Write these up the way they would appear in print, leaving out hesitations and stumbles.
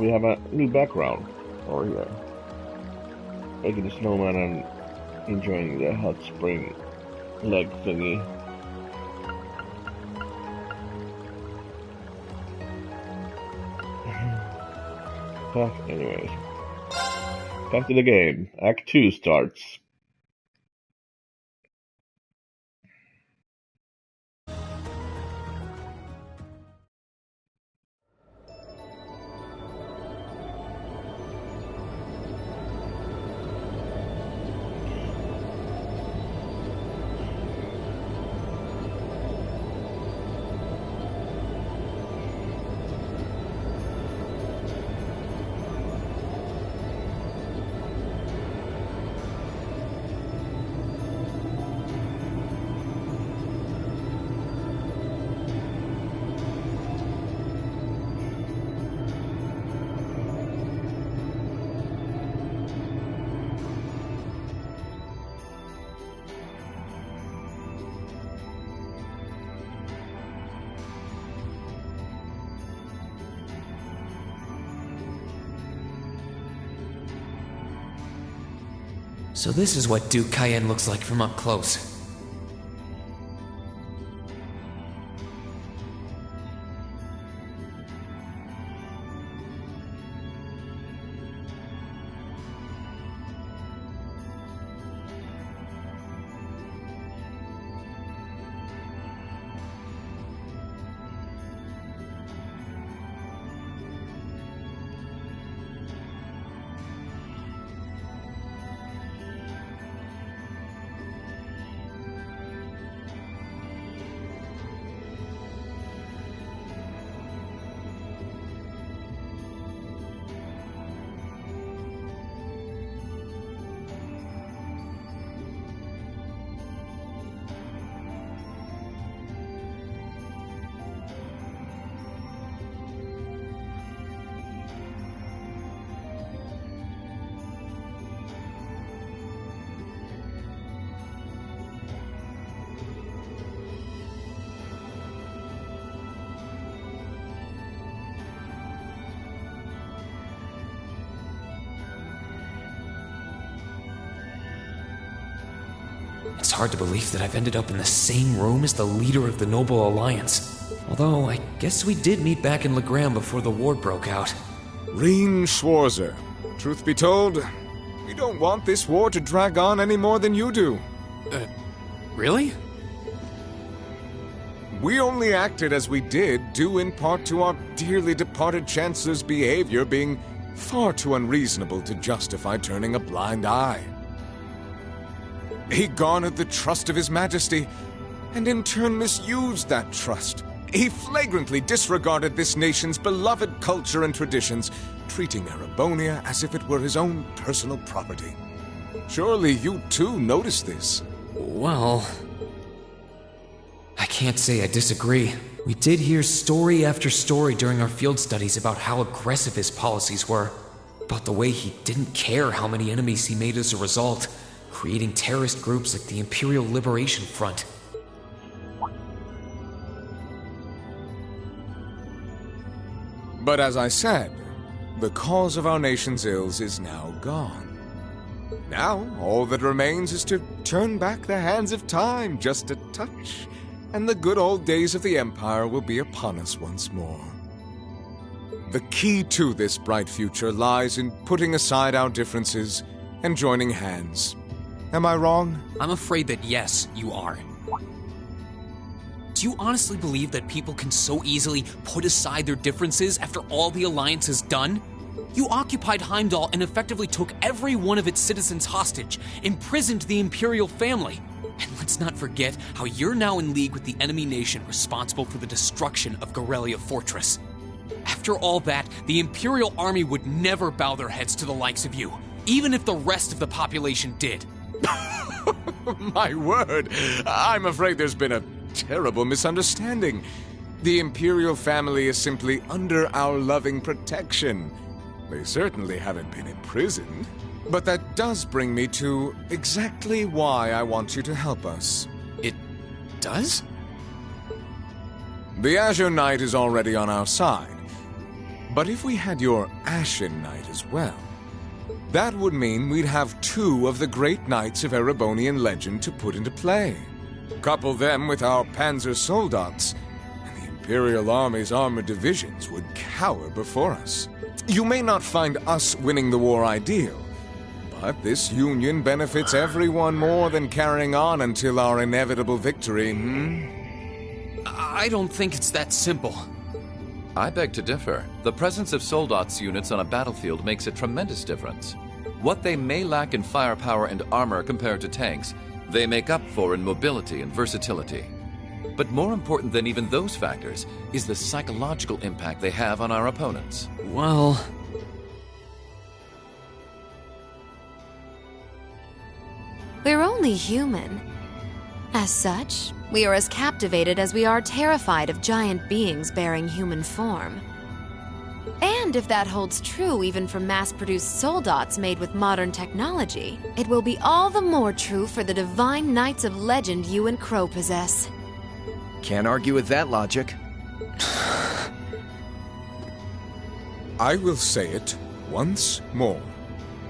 we have a new background over here. Making a snowman and enjoying the hot spring leg thingy. But anyways, back to the game. Act 2 starts. So this is what Duke Cayenne looks like from up close. It's hard to believe that I've ended up in the same room as the leader of the Noble Alliance. Although, I guess we did meet back in Legram before the war broke out. Reen Schwarzer, truth be told, we don't want this war to drag on any more than you do. Really? We only acted as we did, due in part to our dearly departed Chancellor's behavior being far too unreasonable to justify turning a blind eye. He garnered the trust of His Majesty, and in turn misused that trust. He flagrantly disregarded this nation's beloved culture and traditions, treating Erebonia as if it were his own personal property. Surely you too noticed this. Well, I can't say I disagree. We did hear story after story during our field studies about how aggressive his policies were, about the way he didn't care how many enemies he made as a result, creating terrorist groups like the Imperial Liberation Front. But as I said, the cause of our nation's ills is now gone. Now, all that remains is to turn back the hands of time just a touch, and the good old days of the Empire will be upon us once more. The key to this bright future lies in putting aside our differences and joining hands. Am I wrong? I'm afraid that yes, you are. Do you honestly believe that people can so easily put aside their differences after all the Alliance has done? You occupied Heimdall and effectively took every one of its citizens hostage, imprisoned the Imperial family. And let's not forget how you're now in league with the enemy nation responsible for the destruction of Gorelia Fortress. After all that, the Imperial army would never bow their heads to the likes of you, even if the rest of the population did. My word, I'm afraid there's been a terrible misunderstanding. The Imperial family is simply under our loving protection. They certainly haven't been imprisoned. But that does bring me to exactly why I want you to help us. It does? The Azure Knight is already on our side. But if we had your Ashen Knight as well, that would mean we'd have two of the great knights of Erebonian legend to put into play. Couple them with our Panzer Soldats, and the Imperial Army's armored divisions would cower before us. You may not find us winning the war ideal, but this union benefits everyone more than carrying on until our inevitable victory, I don't think it's that simple. I beg to differ. The presence of Soldats units on a battlefield makes a tremendous difference. What they may lack in firepower and armor compared to tanks, they make up for in mobility and versatility. But more important than even those factors is the psychological impact they have on our opponents. Well... We're only human. As such, we are as captivated as we are terrified of giant beings bearing human form. And if that holds true even for mass-produced soldats made with modern technology, it will be all the more true for the divine knights of legend you and Crow possess. Can't argue with that logic. I will say it once more.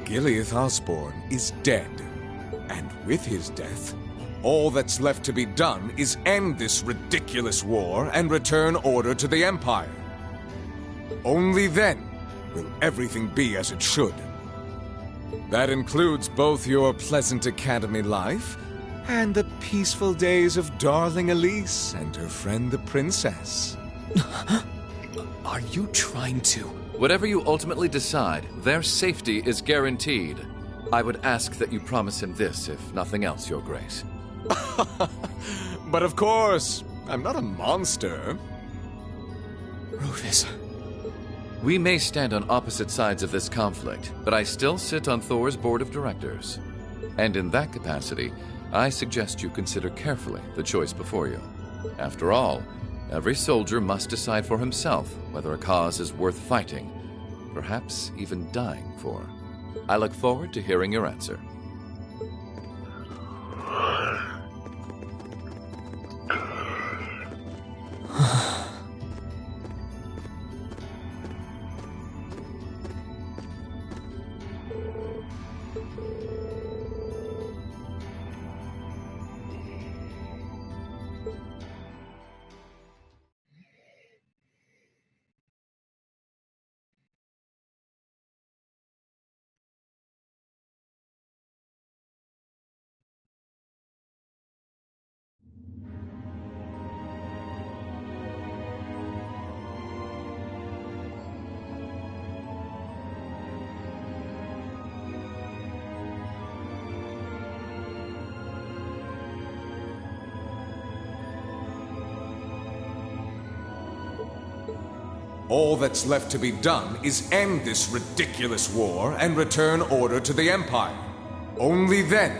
Gileath Osborne is dead. And with his death, all that's left to be done is end this ridiculous war and return order to the Empire. Only then will everything be as it should. That includes both your pleasant academy life and the peaceful days of darling Elise and her friend the princess. Are you trying to... Whatever you ultimately decide, their safety is guaranteed. I would ask that you promise him this, if nothing else, Your Grace. But of course, I'm not a monster. Rufus... We may stand on opposite sides of this conflict, but I still sit on Thor's board of directors. And in that capacity, I suggest you consider carefully the choice before you. After all, every soldier must decide for himself whether a cause is worth fighting, perhaps even dying for. I look forward to hearing your answer. All that's left to be done is end this ridiculous war and return order to the Empire. Only then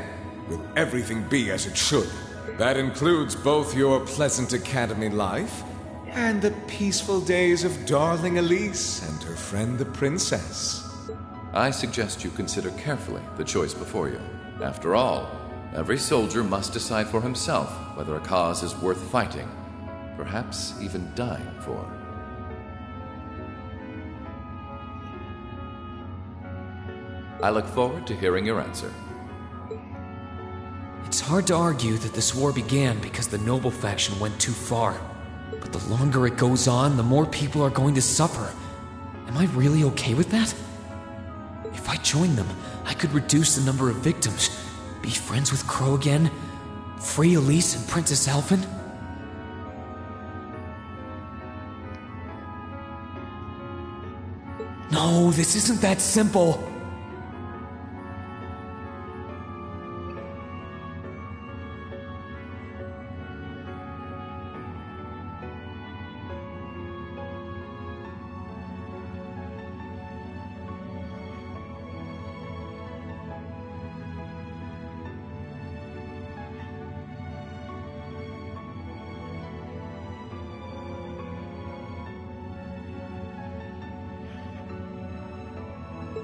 will everything be as it should. That includes both your pleasant academy life and the peaceful days of darling Elise and her friend the princess. I suggest you consider carefully the choice before you. After all, every soldier must decide for himself whether a cause is worth fighting, perhaps even dying for. I look forward to hearing your answer. It's hard to argue that this war began because the noble faction went too far. But the longer it goes on, the more people are going to suffer. Am I really okay with that? If I join them, I could reduce the number of victims, be friends with Crow again, free Elise and Princess Elfin. No, this isn't that simple.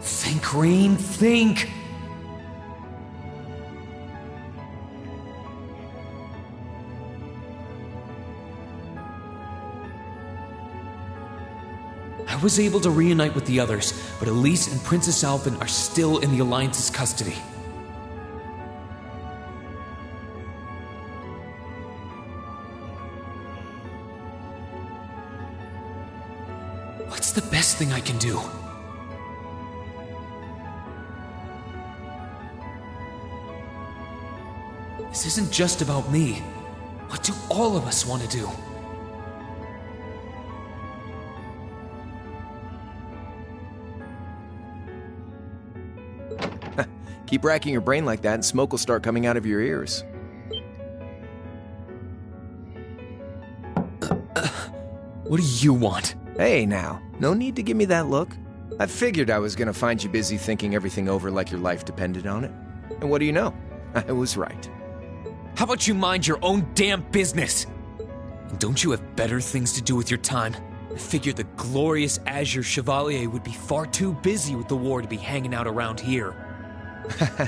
Think, Rain, think! I was able to reunite with the others, but Elise and Princess Alvin are still in the Alliance's custody. What's the best thing I can do? This isn't just about me. What do all of us want to do? Keep racking your brain like that and smoke will start coming out of your ears. What do you want? Hey now, no need to give me that look. I figured I was gonna find you busy thinking everything over like your life depended on it. And what do you know? I was right. How about you mind your own damn business? And don't you have better things to do with your time? I figured the glorious Azure Chevalier would be far too busy with the war to be hanging out around here.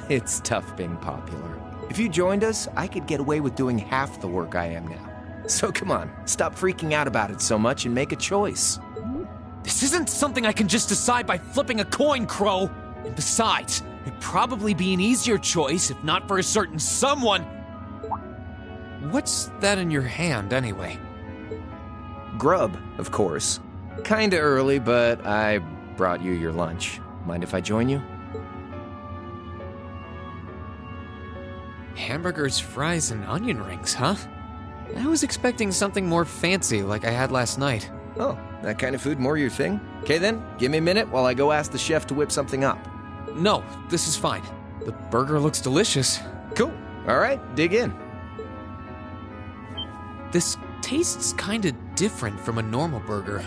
It's tough being popular. If you joined us, I could get away with doing half the work I am now. So come on, stop freaking out about it so much and make a choice. This isn't something I can just decide by flipping a coin, Crow. And besides, it'd probably be an easier choice if not for a certain someone. What's that in your hand, anyway? Grub, of course. Kinda early, but I brought you your lunch. Mind if I join you? Hamburgers, fries, and onion rings, huh? I was expecting something more fancy like I had last night. Oh, that kind of food more your thing? Okay then, give me a minute while I go ask the chef to whip something up. No, this is fine. The burger looks delicious. Cool. Alright, dig in. This tastes kinda different from a normal burger.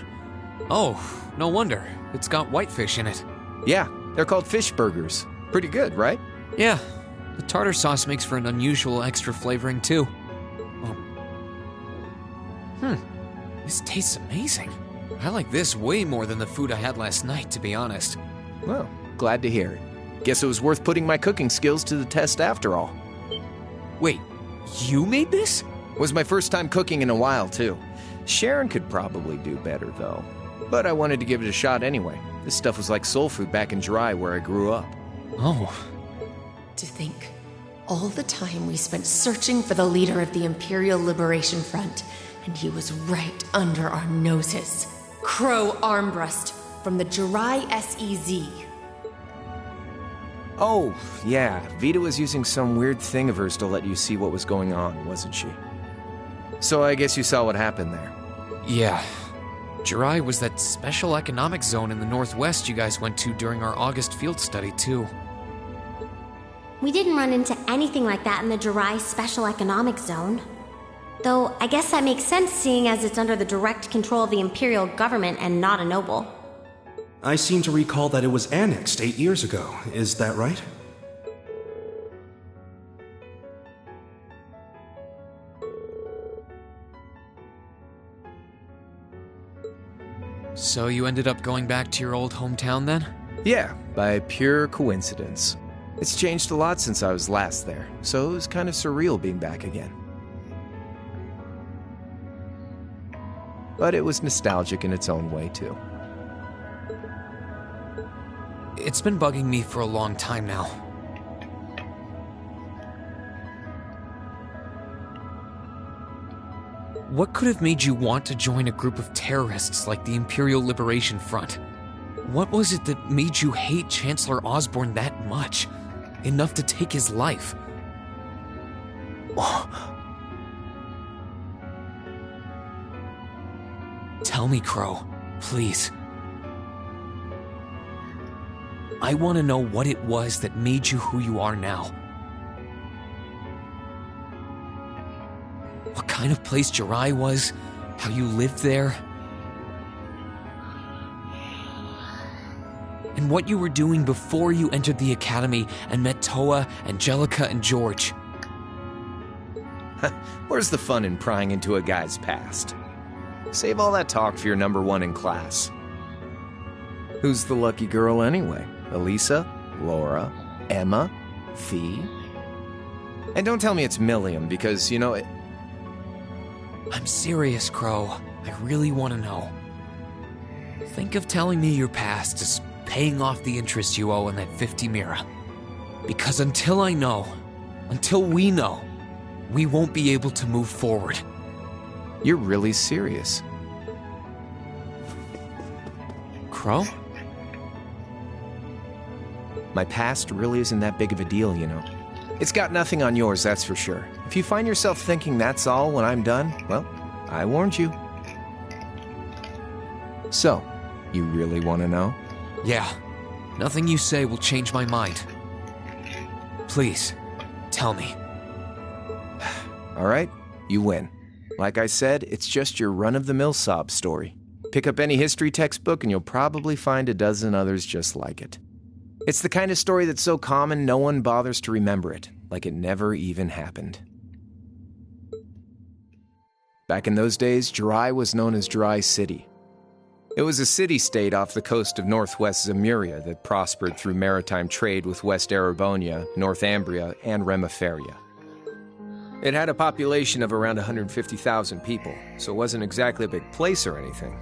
Oh, no wonder. It's got whitefish in it. Yeah, they're called fish burgers. Pretty good, right? Yeah, the tartar sauce makes for an unusual extra flavoring too. This tastes amazing. I like this way more than the food I had last night, to be honest. Well, glad to hear it. Guess it was worth putting my cooking skills to the test after all. Wait, you made this? Was my first time cooking in a while, too. Sharon could probably do better, though. But I wanted to give it a shot anyway. This stuff was like soul food back in Dry, where I grew up. Oh. To think, all the time we spent searching for the leader of the Imperial Liberation Front, and he was right under our noses. Crow Armbrust from the Jirai SEZ. Oh, yeah. Vita was using some weird thing of hers to let you see what was going on, wasn't she? So I guess you saw what happened there. Yeah. Jirai was that special economic zone in the northwest you guys went to during our August field study, too. We didn't run into anything like that in the Jirai Special Economic Zone. Though, I guess that makes sense seeing as it's under the direct control of the Imperial government and not a noble. I seem to recall that it was annexed 8 years ago. Is that right? So you ended up going back to your old hometown then? Yeah, by pure coincidence. It's changed a lot since I was last there, so it was kind of surreal being back again. But it was nostalgic in its own way, too. It's been bugging me for a long time now. What could have made you want to join a group of terrorists like the Imperial Liberation Front? What was it that made you hate Chancellor Osborne that much? Enough to take his life? Tell me, Crow, please. I want to know what it was that made you who you are now. What kind of place Jirai was, how you lived there, and what you were doing before you entered the academy and met Toa, Angelica, and George. Where's the fun in prying into a guy's past? Save all that talk for your number one in class. Who's the lucky girl anyway? Elisa? Laura? Emma? Fee? And don't tell me it's Milliam, because, you know, it... I'm serious, Crow. I really want to know. Think of telling me your past is paying off the interest you owe on that 50 mira. Because until I know, until we know, we won't be able to move forward. You're really serious. Crow? My past really isn't that big of a deal, you know. It's got nothing on yours, that's for sure. If you find yourself thinking that's all when I'm done, well, I warned you. So, you really want to know? Yeah. Nothing you say will change my mind. Please, tell me. All right, you win. Like I said, it's just your run-of-the-mill sob story. Pick up any history textbook and you'll probably find a dozen others just like it. It's the kind of story that's so common no one bothers to remember it, like it never even happened. Back in those days, Jirai was known as Jirai City. It was a city-state off the coast of northwest Zemuria that prospered through maritime trade with West Erebonia, Northumbria, and Remiferia. It had a population of around 150,000 people, so it wasn't exactly a big place or anything.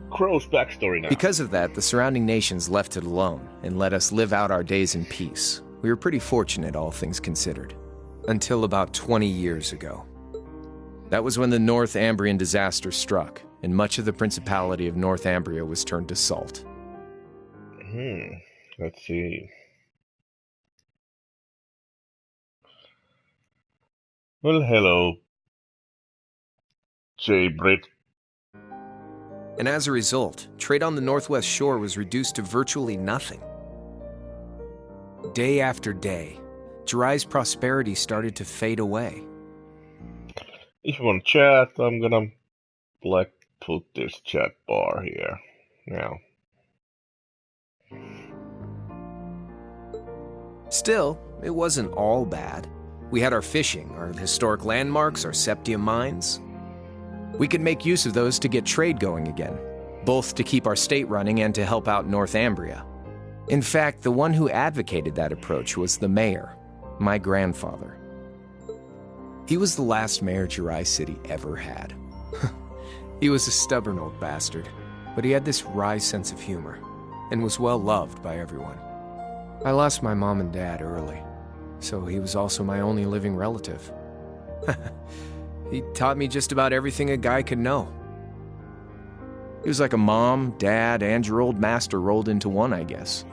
Crow's backstory now. Because of that, the surrounding nations left it alone and let us live out our days in peace. We were pretty fortunate, all things considered. Until about 20 years ago. That was when the Northumbrian disaster struck, and much of the Principality of Northumbria was turned to salt. Let's see. Well, hello, J. Brit. And as a result, trade on the northwest shore was reduced to virtually nothing. Day after day, Jirai's prosperity started to fade away. If you want to chat, I'm gonna put this chat bar here. Now. Still, it wasn't all bad. We had our fishing, our historic landmarks, our septium mines. We could make use of those to get trade going again, both to keep our state running and to help out Northumbria. In fact, the one who advocated that approach was the mayor, my grandfather. He was the last mayor Jirai City ever had. He was a stubborn old bastard, but he had this wry sense of humor, and was well loved by everyone. I lost my mom and dad early, so he was also my only living relative. He taught me just about everything a guy could know. He was like a mom, dad, and your old master rolled into one, I guess.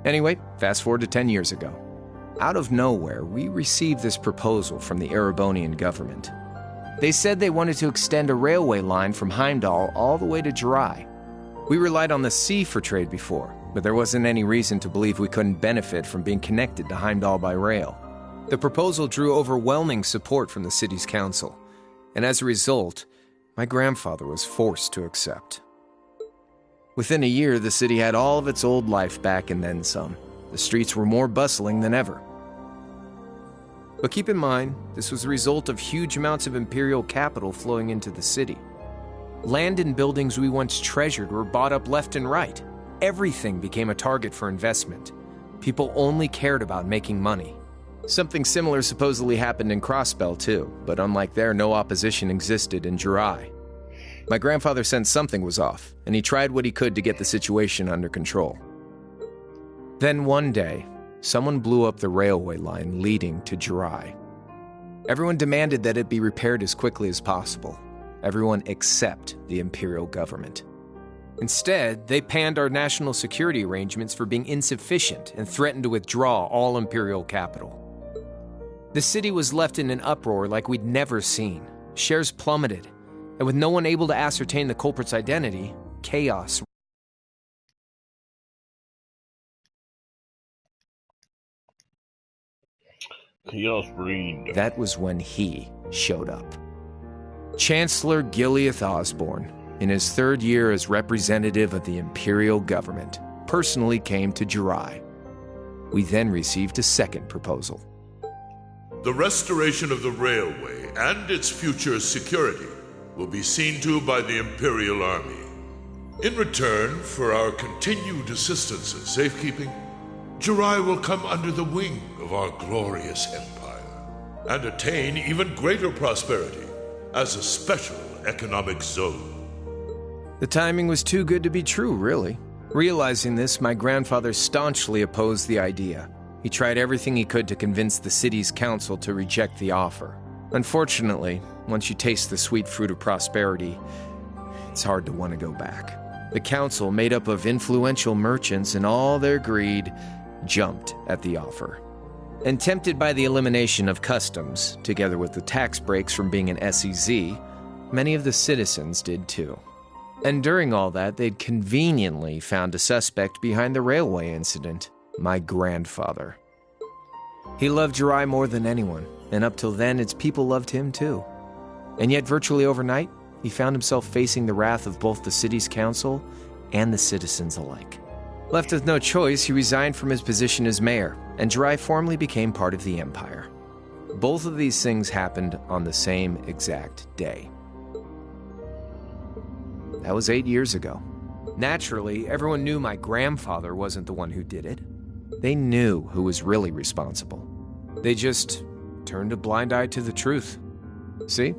Anyway, fast forward to 10 years ago. Out of nowhere, we received this proposal from the Erebonian government. They said they wanted to extend a railway line from Heimdall all the way to Jirai. We relied on the sea for trade before, but there wasn't any reason to believe we couldn't benefit from being connected to Heimdall by rail. The proposal drew overwhelming support from the city's council, and as a result, my grandfather was forced to accept. Within a year, the city had all of its old life back and then some. The streets were more bustling than ever. But keep in mind, this was a result of huge amounts of imperial capital flowing into the city. Land and buildings we once treasured were bought up left and right. Everything became a target for investment. People only cared about making money. Something similar supposedly happened in Crossbell too, but unlike there, no opposition existed in Jirai. My grandfather sensed something was off, and he tried what he could to get the situation under control. Then one day, someone blew up the railway line leading to Jirai. Everyone demanded that it be repaired as quickly as possible. Everyone except the imperial government. Instead, they panned our national security arrangements for being insufficient and threatened to withdraw all imperial capital. The city was left in an uproar like we'd never seen. Shares plummeted, and with no one able to ascertain the culprit's identity, chaos. Chaos reigned. That was when he showed up. Chancellor Gileath Osborne, in his third year as representative of the imperial government, personally came to Jirai. We then received a second proposal. The restoration of the railway and its future security will be seen to by the Imperial Army. In return for our continued assistance in safekeeping, Jirai will come under the wing of our glorious empire and attain even greater prosperity as a special economic zone. The timing was too good to be true, really. Realizing this, my grandfather staunchly opposed the idea. He tried everything he could to convince the city's council to reject the offer. Unfortunately, once you taste the sweet fruit of prosperity, it's hard to want to go back. The council, made up of influential merchants in all their greed, jumped at the offer. And tempted by the elimination of customs, together with the tax breaks from being an SEZ, many of the citizens did too. And during all that, they'd conveniently found a suspect behind the railway incident, my grandfather. He loved Jirai more than anyone, and up till then, its people loved him too. And yet, virtually overnight, he found himself facing the wrath of both the city's council and the citizens alike. Left with no choice, he resigned from his position as mayor, and Jirai formally became part of the empire. Both of these things happened on the same exact day. That was 8 years ago. Naturally, everyone knew my grandfather wasn't the one who did it. They knew who was really responsible. They just turned a blind eye to the truth. See?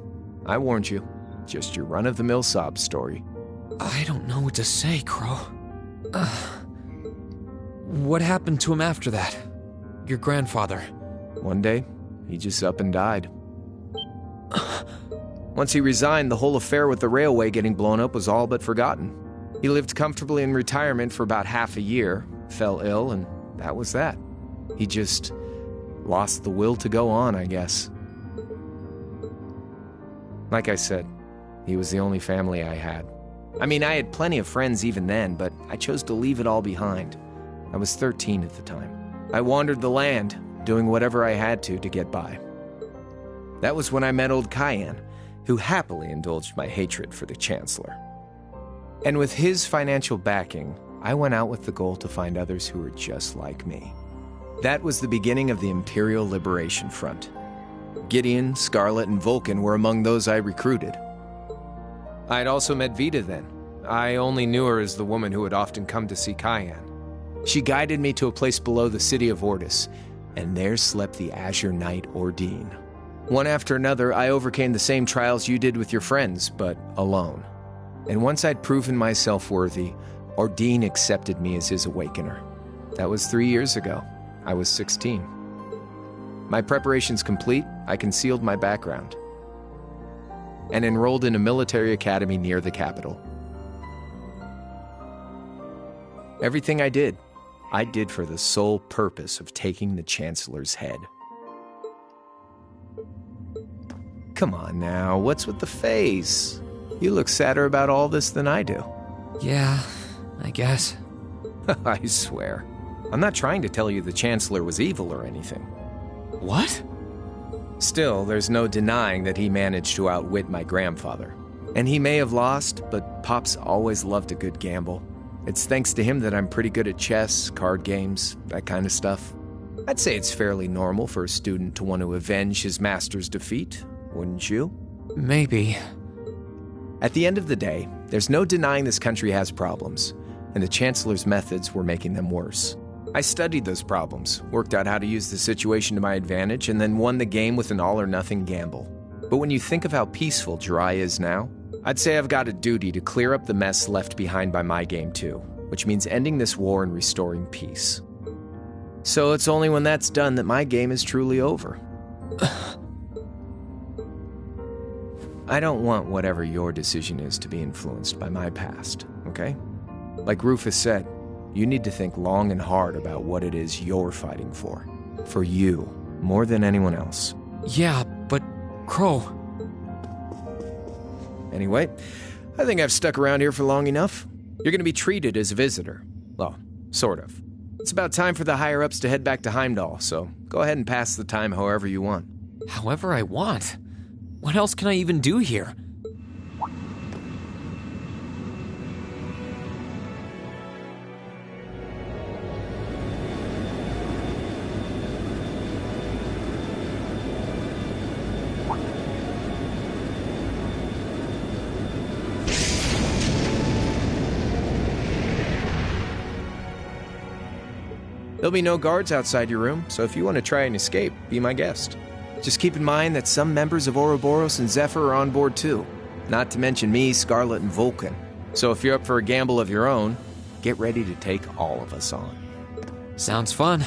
I warned you. Just your run-of-the-mill sob story. I don't know what to say, Crow. What happened to him after that? Your grandfather? One day, he just up and died. Once he resigned, the whole affair with the railway getting blown up was all but forgotten. He lived comfortably in retirement for about half a year, fell ill, and that was that. He just lost the will to go on, I guess. Like I said, he was the only family I had. I mean, I had plenty of friends even then, but I chose to leave it all behind. I was 13 at the time. I wandered the land, doing whatever I had to get by. That was when I met old Cayenne, who happily indulged my hatred for the Chancellor. And with his financial backing, I went out with the goal to find others who were just like me. That was the beginning of the Imperial Liberation Front. Gideon, Scarlet, and Vulcan were among those I recruited. I'd also met Vita then. I only knew her as the woman who had often come to see Cayenne. She guided me to a place below the city of Ortis, and there slept the Azure Knight Ordine. One after another, I overcame the same trials you did with your friends, but alone. And once I'd proven myself worthy, Ordine accepted me as his awakener. That was 3 years ago. I was 16. My preparations complete, I concealed my background and enrolled in a military academy near the capital. Everything I did for the sole purpose of taking the Chancellor's head. Come on now, what's with the face? You look sadder about all this than I do. Yeah, I guess. I swear. I'm not trying to tell you the Chancellor was evil or anything. What? Still, there's no denying that he managed to outwit my grandfather. And he may have lost, but Pop's always loved a good gamble. It's thanks to him that I'm pretty good at chess, card games, that kind of stuff. I'd say it's fairly normal for a student to want to avenge his master's defeat, wouldn't you? Maybe. At the end of the day, there's no denying this country has problems, and the Chancellor's methods were making them worse. I studied those problems, worked out how to use the situation to my advantage, and then won the game with an all-or-nothing gamble. But when you think of how peaceful Jirai is now, I'd say I've got a duty to clear up the mess left behind by my game too, which means ending this war and restoring peace. So it's only when that's done that my game is truly over. I don't want whatever your decision is to be influenced by my past, okay? Like Rufus said, you need to think long and hard about what it is you're fighting for. For you, more than anyone else. Yeah, but Crow... Anyway, I think I've stuck around here for long enough. You're going to be treated as a visitor. Well, sort of. It's about time for the higher-ups to head back to Heimdall, so go ahead and pass the time however you want. However I want? What else can I even do here? There'll be no guards outside your room, so if you want to try and escape, be my guest. Just keep in mind that some members of Ouroboros and Zephyr are on board too. Not to mention me, Scarlet, and Vulcan. So if you're up for a gamble of your own, get ready to take all of us on. Sounds fun.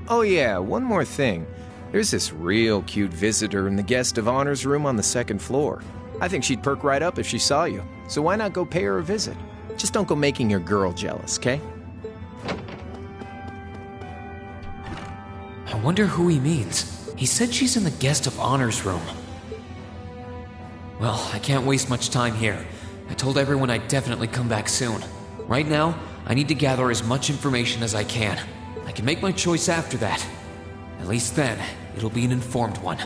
Oh yeah, one more thing. There's this real cute visitor in the guest of honors room on the second floor. I think she'd perk right up if she saw you, so why not go pay her a visit? Just don't go making your girl jealous, okay? I wonder who he means. He said she's in the guest of honors room. Well, I can't waste much time here. I told everyone I'd definitely come back soon. Right now, I need to gather as much information as I can. I can make my choice after that. At least then, it'll be an informed one.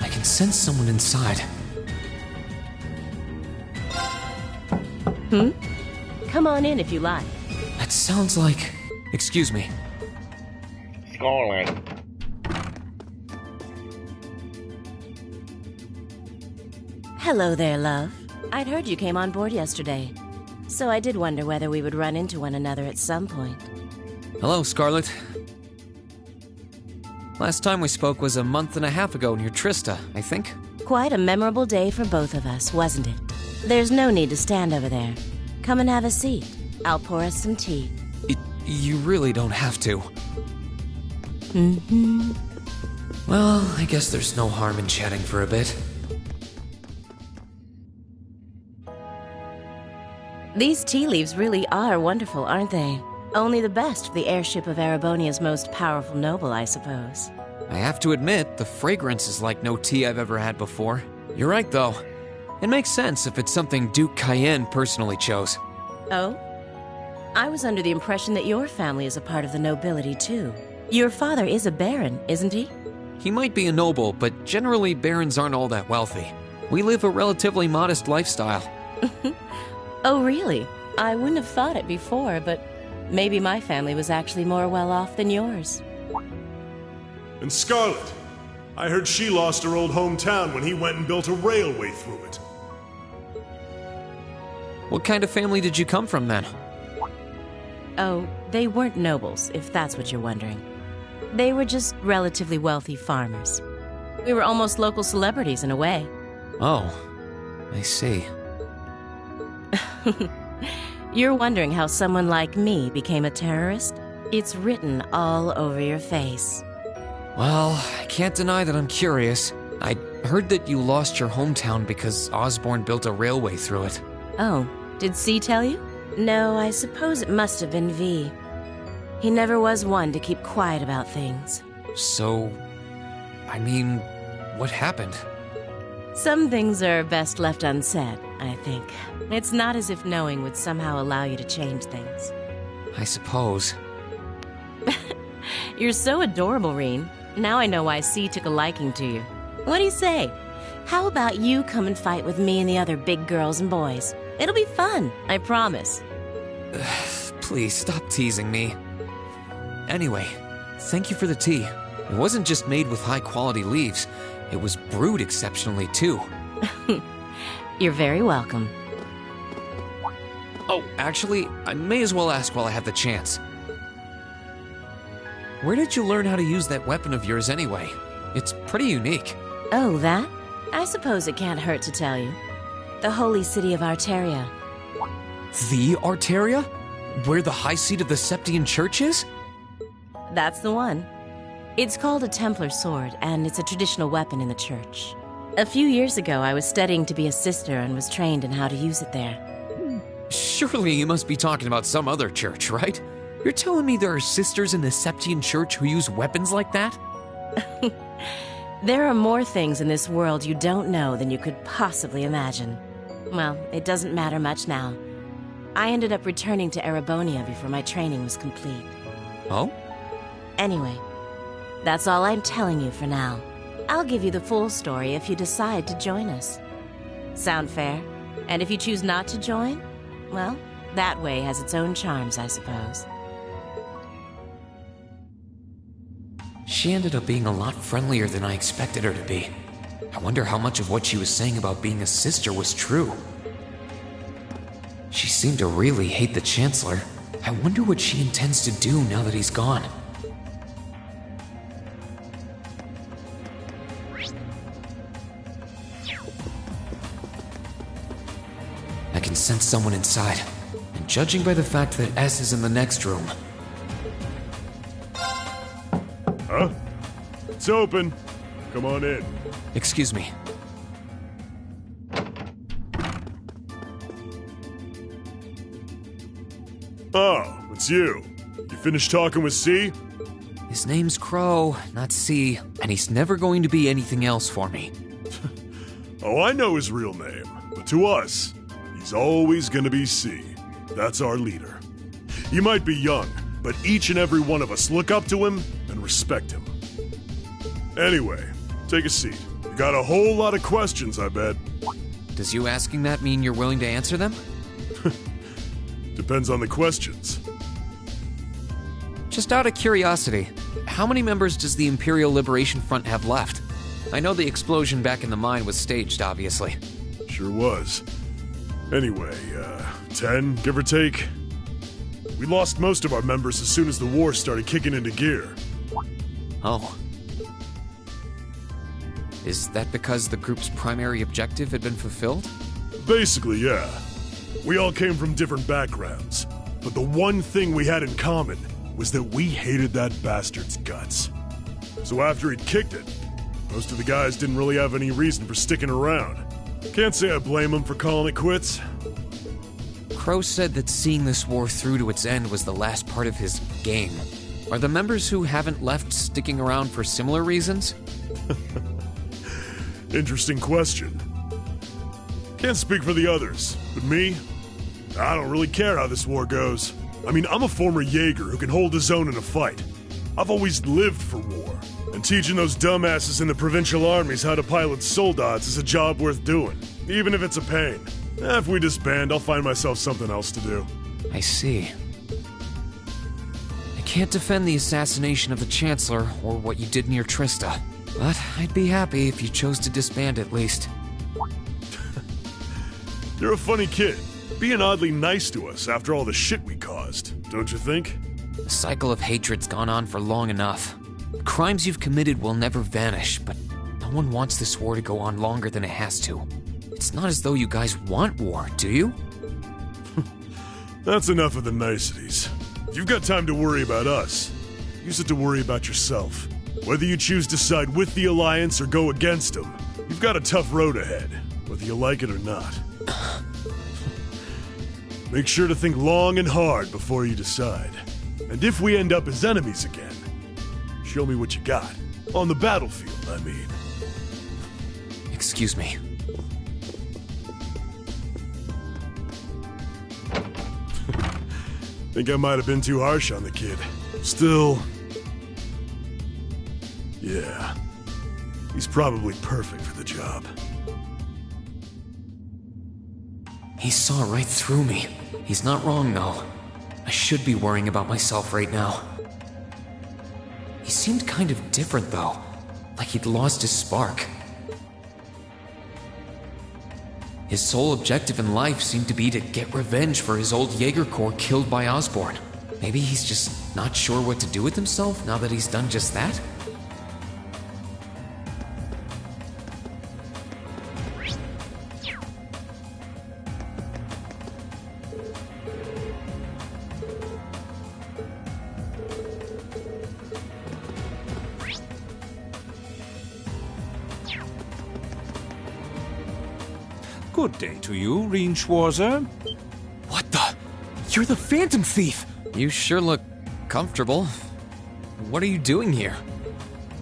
I can sense someone inside. Come on in if you like. That sounds like... Excuse me. Scarlet. Hello there, love. I'd heard you came on board yesterday, so I did wonder whether we would run into one another at some point. Hello, Scarlet. Last time we spoke was a month and a half ago near Trista, I think. Quite a memorable day for both of us, wasn't it? There's no need to stand over there. Come and have a seat. I'll pour us some tea. You really don't have to. Mm-hmm. Well, I guess there's no harm in chatting for a bit. These tea leaves really are wonderful, aren't they? Only the best for the airship of Erebonia's most powerful noble, I suppose. I have to admit, the fragrance is like no tea I've ever had before. You're right, though. It makes sense if it's something Duke Cayenne personally chose. Oh? I was under the impression that your family is a part of the nobility, too. Your father is a baron, isn't he? He might be a noble, but generally barons aren't all that wealthy. We live a relatively modest lifestyle. Oh, really? I wouldn't have thought it before, but maybe my family was actually more well off than yours. And Scarlet, I heard she lost her old hometown when he went and built a railway through it. What kind of family did you come from, then? Oh, they weren't nobles, if that's what you're wondering. They were just relatively wealthy farmers. We were almost local celebrities in a way. Oh, I see. You're wondering how someone like me became a terrorist? It's written all over your face. Well, I can't deny that I'm curious. I heard that you lost your hometown because Osborn built a railway through it. Oh, did C tell you? No, I suppose it must have been V. He never was one to keep quiet about things. So, I mean, what happened? Some things are best left unsaid, I think. It's not as if knowing would somehow allow you to change things. I suppose. You're so adorable, Reen. Now I know why C took a liking to you. What do you say? How about you come and fight with me and the other big girls and boys? It'll be fun, I promise. Please, stop teasing me. Anyway, thank you for the tea. It wasn't just made with high-quality leaves. It was brewed exceptionally, too. You're very welcome. Oh, actually, I may as well ask while I have the chance. Where did you learn how to use that weapon of yours anyway? It's pretty unique. Oh, that? I suppose it can't hurt to tell you. The holy city of Arteria. The Arteria? Where the high seat of the Septian Church is? That's the one. It's called a Templar sword, and it's a traditional weapon in the church. A few years ago, I was studying to be a sister and was trained in how to use it there. Surely you must be talking about some other church, right? You're telling me there are sisters in the Septian Church who use weapons like that? There are more things in this world you don't know than you could possibly imagine. Well, it doesn't matter much now. I ended up returning to Erebonia before my training was complete. Oh? Anyway, that's all I'm telling you for now. I'll give you the full story if you decide to join us. Sound fair? And if you choose not to join, well, that way has its own charms, I suppose. She ended up being a lot friendlier than I expected her to be. I wonder how much of what she was saying about being a sister was true. She seemed to really hate the Chancellor. I wonder what she intends to do now that he's gone. I can sense someone inside, and judging by the fact that S is in the next room... Huh? It's open. Come on in. Excuse me. Oh, it's you. You finished talking with C? His name's Crow, not C, and he's never going to be anything else for me. Oh, I know his real name, but to us, he's always gonna be C. That's our leader. He might be young, but each and every one of us look up to him and respect him. Anyway, take a seat. You got a whole lot of questions, I bet. Does you asking that mean you're willing to answer them? Depends on the questions. Just out of curiosity, how many members does the Imperial Liberation Front have left? I know the explosion back in the mine was staged, obviously. Sure was. Anyway, 10, give or take. We lost most of our members as soon as the war started kicking into gear. Oh. Is that because the group's primary objective had been fulfilled? Basically, yeah. We all came from different backgrounds, but the one thing we had in common was that we hated that bastard's guts. So after he'd kicked it, most of the guys didn't really have any reason for sticking around. Can't say I blame them for calling it quits. Crow said that seeing this war through to its end was the last part of his game. Are the members who haven't left sticking around for similar reasons? Interesting question. Can't speak for the others, but me? I don't really care how this war goes. I mean, I'm a former Jaeger who can hold his own in a fight. I've always lived for war, and teaching those dumbasses in the provincial armies how to pilot soldats is a job worth doing, even if it's a pain. If we disband, I'll find myself something else to do. I see. I can't defend the assassination of the Chancellor or what you did near Trista, but I'd be happy if you chose to disband at least. You're a funny kid, being oddly nice to us after all the shit we caused, don't you think? The cycle of hatred's gone on for long enough. Crimes you've committed will never vanish, but no one wants this war to go on longer than it has to. It's not as though you guys want war, do you? That's enough of the niceties. If you've got time to worry about us, use it to worry about yourself. Whether you choose to side with the Alliance or go against them, you've got a tough road ahead, whether you like it or not. Make sure to think long and hard before you decide. And if we end up as enemies again, show me what you got. On the battlefield, I mean. Excuse me. Think I might have been too harsh on the kid. Still... yeah. He's probably perfect for the job. He saw right through me. He's not wrong, though. I should be worrying about myself right now. He seemed kind of different, though. Like he'd lost his spark. His sole objective in life seemed to be to get revenge for his old Jaeger Corps killed by Osborn. Maybe he's just not sure what to do with himself now that he's done just that? Good day to you, Reen Schwarzer. What the? You're the Phantom Thief! You sure look comfortable. What are you doing here?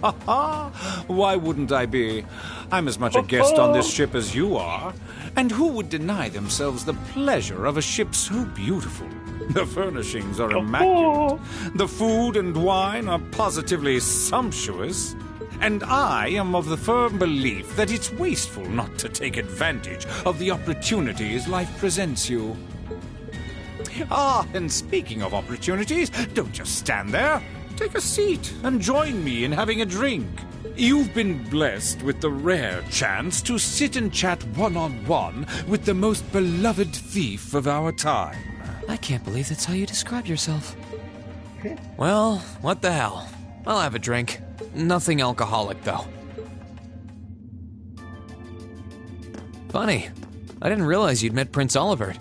Ha ha! Why wouldn't I be? I'm as much a guest on this ship as you are. And who would deny themselves the pleasure of a ship so beautiful? The furnishings are immaculate. The food and wine are positively sumptuous. And I am of the firm belief that it's wasteful not to take advantage of the opportunities life presents you. Ah, and speaking of opportunities, don't just stand there. Take a seat and join me in having a drink. You've been blessed with the rare chance to sit and chat one-on-one with the most beloved thief of our time. I can't believe that's how you describe yourself. Well, what the hell? I'll have a drink. Nothing alcoholic, though. Funny. I didn't realize you'd met Prince Olivert.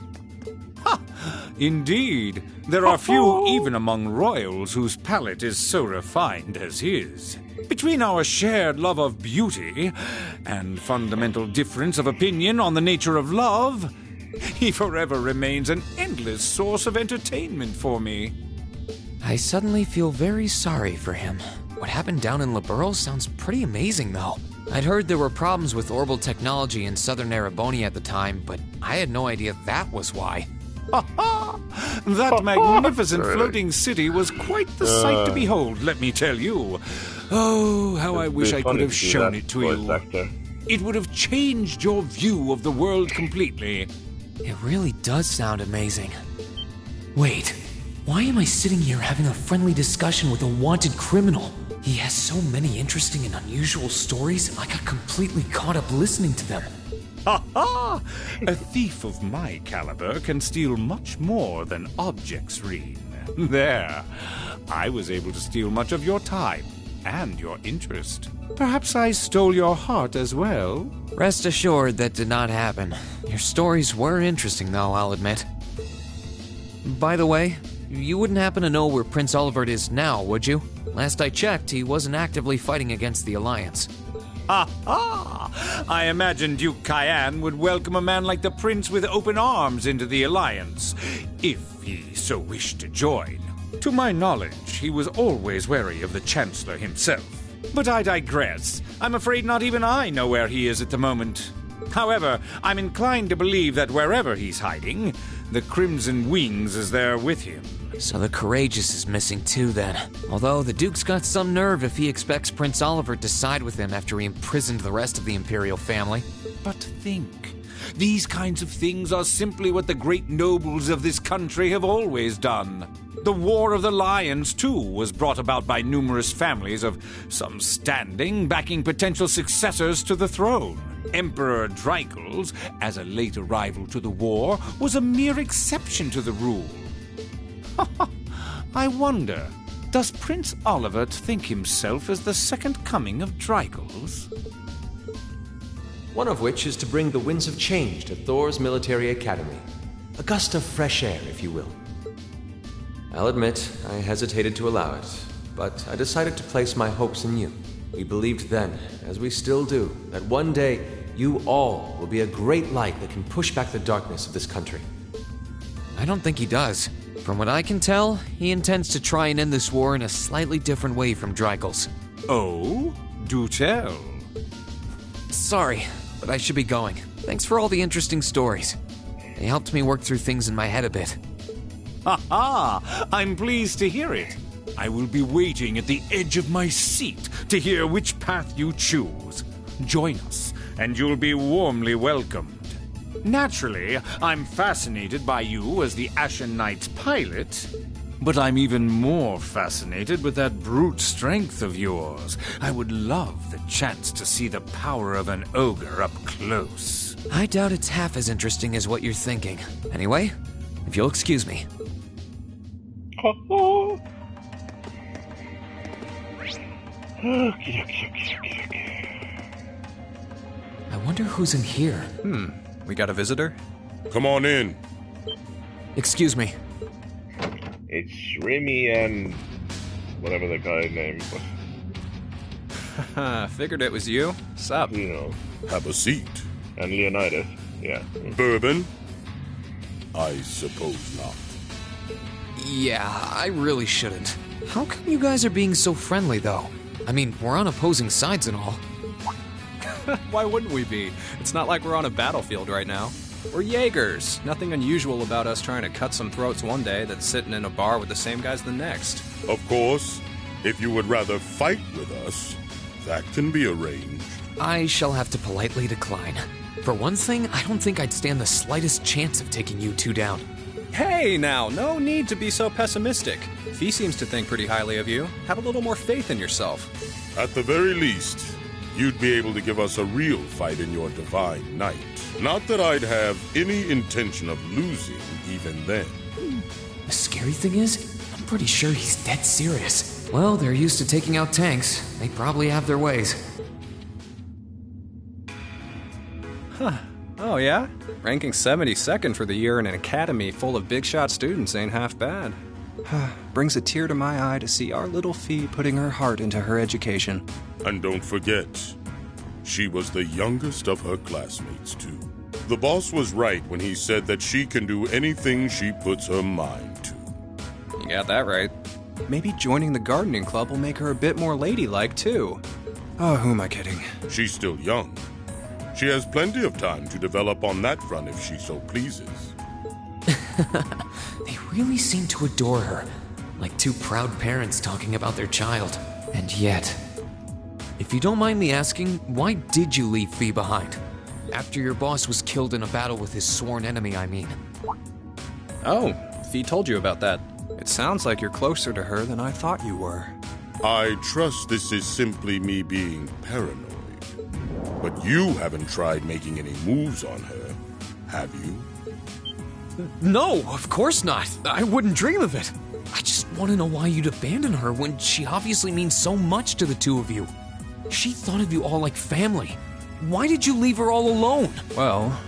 Ha! Indeed. There are few even among royals whose palate is so refined as his. Between our shared love of beauty and fundamental difference of opinion on the nature of love, he forever remains an endless source of entertainment for me. I suddenly feel very sorry for him. What happened down in Liberl sounds pretty amazing, though. I'd heard there were problems with orbital technology in southern Erebonia at the time, but I had no idea that was why. Ha ha! That magnificent floating city was quite the sight to behold, let me tell you. Oh, how I wish I could have shown it to you. It would have changed your view of the world completely. It really does sound amazing. Wait, why am I sitting here having a friendly discussion with a wanted criminal? He has so many interesting and unusual stories, I got completely caught up listening to them. Ha ha! A thief of my caliber can steal much more than objects, Reen. There. I was able to steal much of your time and your interest. Perhaps I stole your heart as well? Rest assured that did not happen. Your stories were interesting, though, I'll admit. By the way, you wouldn't happen to know where Prince Olivert is now, would you? Last I checked, he wasn't actively fighting against the Alliance. Ha ha! I imagine Duke Cayenne would welcome a man like the Prince with open arms into the Alliance, if he so wished to join. To my knowledge, he was always wary of the Chancellor himself. But I digress. I'm afraid not even I know where he is at the moment. However, I'm inclined to believe that wherever he's hiding, the Crimson Wings is there with him. So the Courageous is missing too, then. Although the Duke's got some nerve if he expects Prince Olivert to side with him after he imprisoned the rest of the Imperial family. But think. These kinds of things are simply what the great nobles of this country have always done. The War of the Lions, too, was brought about by numerous families of some standing backing potential successors to the throne. Emperor Dreikel's, as a late arrival to the war, was a mere exception to the rule. I wonder, does Prince Olivert think himself as the second coming of Dreikel's? One of which is to bring the winds of change to Thor's military academy. A gust of fresh air, if you will. I'll admit, I hesitated to allow it, but I decided to place my hopes in you. We believed then, as we still do, that one day you all will be a great light that can push back the darkness of this country. I don't think he does. From what I can tell, he intends to try and end this war in a slightly different way from Dreikel's. Oh? Do tell. Sorry, but I should be going. Thanks for all the interesting stories. They helped me work through things in my head a bit. Ha ha! I'm pleased to hear it. I will be waiting at the edge of my seat to hear which path you choose. Join us, and you'll be warmly welcomed. Naturally, I'm fascinated by you as the Ashen Knight's pilot, but I'm even more fascinated with that brute strength of yours. I would love the chance to see the power of an ogre up close. I doubt it's half as interesting as what you're thinking. Anyway, if you'll excuse me. I wonder who's in here. We got a visitor? Come on in. Excuse me. It's Remy and whatever the guy's name was. Figured it was you. Sup? You know. Have a seat. And Leonidas. Yeah. Bourbon? I suppose not. Yeah, I really shouldn't. How come you guys are being so friendly, though? I mean, we're on opposing sides and all. Why wouldn't we be? It's not like we're on a battlefield right now. We're Jaegers. Nothing unusual about us trying to cut some throats one day than sitting in a bar with the same guys the next. Of course, if you would rather fight with us, that can be arranged. I shall have to politely decline. For one thing, I don't think I'd stand the slightest chance of taking you two down. Hey now, no need to be so pessimistic. Fee seems to think pretty highly of you. Have a little more faith in yourself. At the very least, you'd be able to give us a real fight in your divine night. Not that I'd have any intention of losing even then. The scary thing is, I'm pretty sure he's dead serious. Well, they're used to taking out tanks. They probably have their ways. Huh. Oh yeah? Ranking 72nd for the year in an academy full of big shot students ain't half bad. Brings a tear to my eye to see our little Fee putting her heart into her education. And don't forget, she was the youngest of her classmates, too. The boss was right when he said that she can do anything she puts her mind to. You got that right. Maybe joining the gardening club will make her a bit more ladylike, too. Oh, who am I kidding? She's still young. She has plenty of time to develop on that front if she so pleases. They really seem to adore her, like two proud parents talking about their child. And yet, if you don't mind me asking, why did you leave Fee behind? After your boss was killed in a battle with his sworn enemy, I mean. Oh, Fee told you about that. It sounds like you're closer to her than I thought you were. I trust this is simply me being paranoid. But you haven't tried making any moves on her, have you? No, of course not. I wouldn't dream of it. I just want to know why you'd abandon her when she obviously means so much to the two of you. She thought of you all like family. Why did you leave her all alone? Well,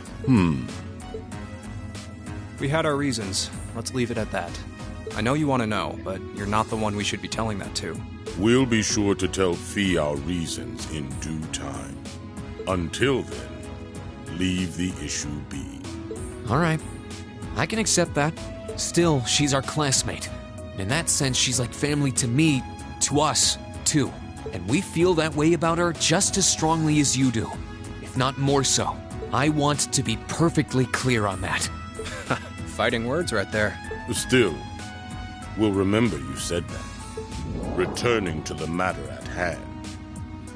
we had our reasons. Let's leave it at that. I know you want to know, but you're not the one we should be telling that to. We'll be sure to tell Fee our reasons in due time. Until then, leave the issue be. All right. I can accept that. Still, she's our classmate. In that sense, she's like family to me, to us, too. And we feel that way about her just as strongly as you do, if not more so. I want to be perfectly clear on that. Fighting words right there. Still, we'll remember you said that. Returning to the matter at hand,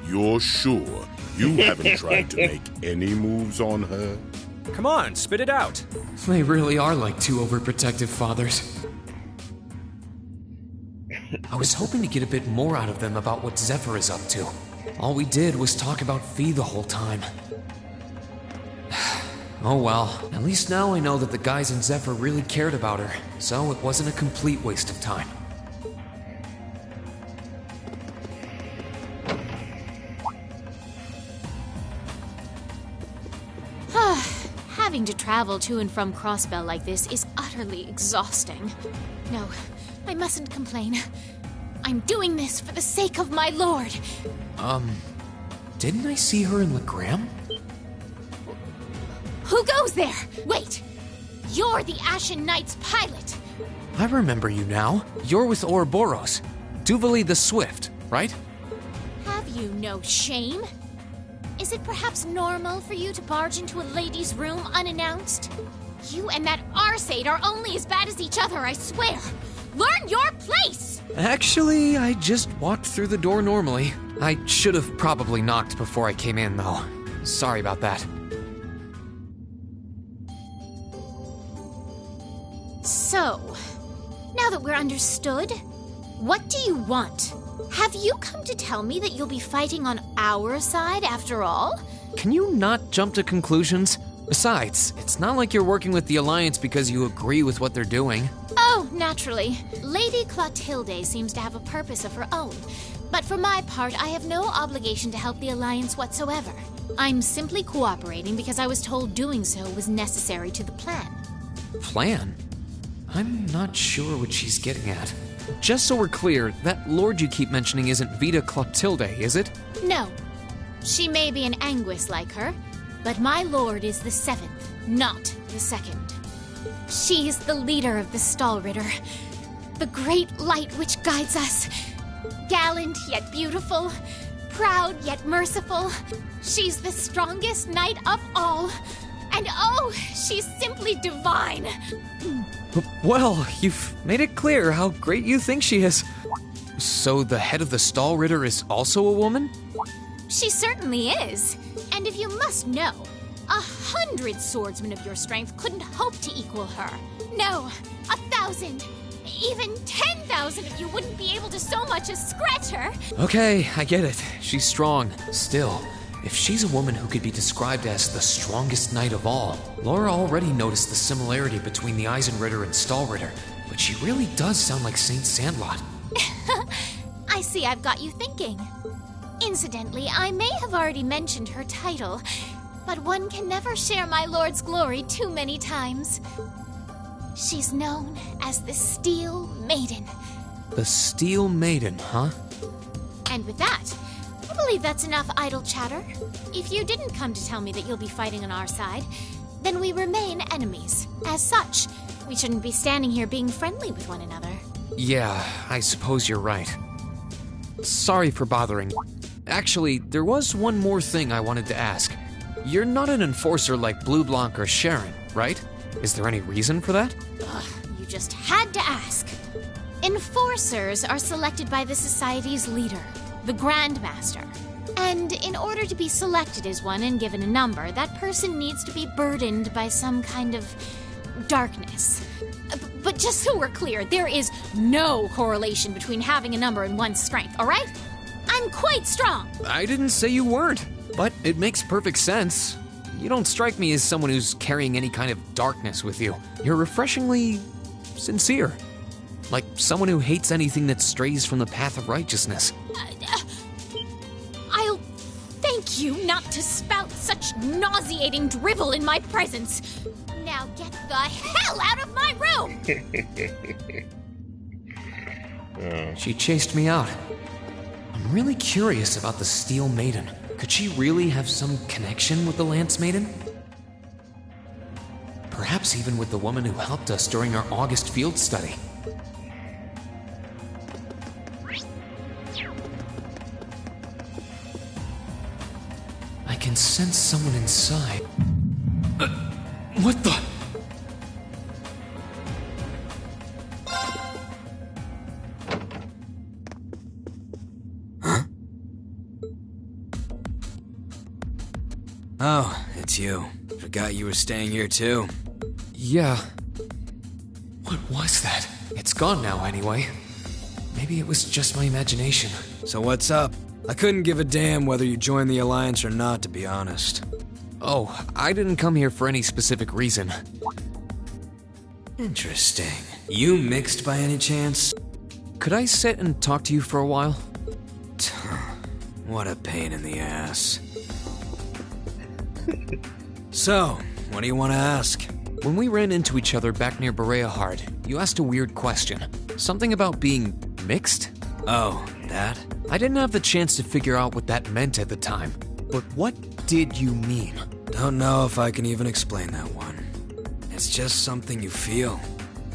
you're sure you haven't tried to make any moves on her? Come on, spit it out. They really are like two overprotective fathers. I was hoping to get a bit more out of them about what Zephyr is up to. All we did was talk about Fee the whole time. Oh well, at least now I know that the guys in Zephyr really cared about her, so it wasn't a complete waste of time. Having to travel to and from Crossbell like this is utterly exhausting. No, I mustn't complain. I'm doing this for the sake of my lord. Didn't I see her in Legram? Who goes there? Wait! You're the Ashen Knight's pilot! I remember you now. You're with Ouroboros. Duvali the Swift, right? Have you no shame? Is it perhaps normal for you to barge into a lady's room unannounced? You and that Arseid are only as bad as each other, I swear! Learn your place! Actually, I just walked through the door normally. I should have probably knocked before I came in, though. Sorry about that. So, now that we're understood, what do you want? Have you come to tell me that you'll be fighting on our side after all? Can you not jump to conclusions? Besides, it's not like you're working with the Alliance because you agree with what they're doing. Oh, naturally. Lady Clotilde seems to have a purpose of her own. But for my part, I have no obligation to help the Alliance whatsoever. I'm simply cooperating because I was told doing so was necessary to the plan. Plan? I'm not sure what she's getting at. Just so we're clear, that lord you keep mentioning isn't Vita Clotilde, is it? No. She may be an Anguis like her, but my lord is the 7th, not the 2nd. She's the leader of the Stahlritter, the great light which guides us. Gallant yet beautiful, proud yet merciful. She's the strongest knight of all. And oh, she's simply divine. Well, you've made it clear how great you think she is. So the head of the Stahlritter is also a woman? She certainly is. And if you must know, 100 swordsmen of your strength couldn't hope to equal her. No, 1,000, even 10,000 of you wouldn't be able to so much as scratch her. Okay, I get it. She's strong. Still, if she's a woman who could be described as the strongest knight of all, Laura already noticed the similarity between the Eisenritter and Stahlritter, but she really does sound like Saint Sandlot. I see I've got you thinking. Incidentally, I may have already mentioned her title, but one can never share my lord's glory too many times. She's known as the Steel Maiden. The Steel Maiden, huh? And with that, I believe that's enough idle chatter. If you didn't come to tell me that you'll be fighting on our side, then we remain enemies. As such, we shouldn't be standing here being friendly with one another. Yeah, I suppose you're right. Sorry for bothering you. Actually, there was one more thing I wanted to ask. You're not an enforcer like Blue Blanc or Sharon, right? Is there any reason for that? Ugh, you just had to ask. Enforcers are selected by the Society's leader, the Grandmaster. And in order to be selected as one and given a number, that person needs to be burdened by some kind of darkness. But just so we're clear, there is no correlation between having a number and one's strength, all right? I'm quite strong. I didn't say you weren't, but it makes perfect sense. You don't strike me as someone who's carrying any kind of darkness with you. You're refreshingly sincere. Like someone who hates anything that strays from the path of righteousness. I'll thank you not to spout such nauseating drivel in my presence. Now get the hell out of my room! She chased me out. I'm really curious about the Steel Maiden. Could she really have some connection with the Lance Maiden? Perhaps even with the woman who helped us during our August field study. I can sense someone inside. What the? Oh, it's you. Forgot you were staying here too. Yeah. What was that? It's gone now anyway. Maybe it was just my imagination. So what's up? I couldn't give a damn whether you joined the Alliance or not, to be honest. Oh, I didn't come here for any specific reason. Interesting. You mixed by any chance? Could I sit and talk to you for a while? What a pain in the ass. So, what do you want to ask? When we ran into each other back near Bereahard, you asked a weird question. Something about being mixed? Oh, that? I didn't have the chance to figure out what that meant at the time. But what did you mean? Don't know if I can even explain that one. It's just something you feel.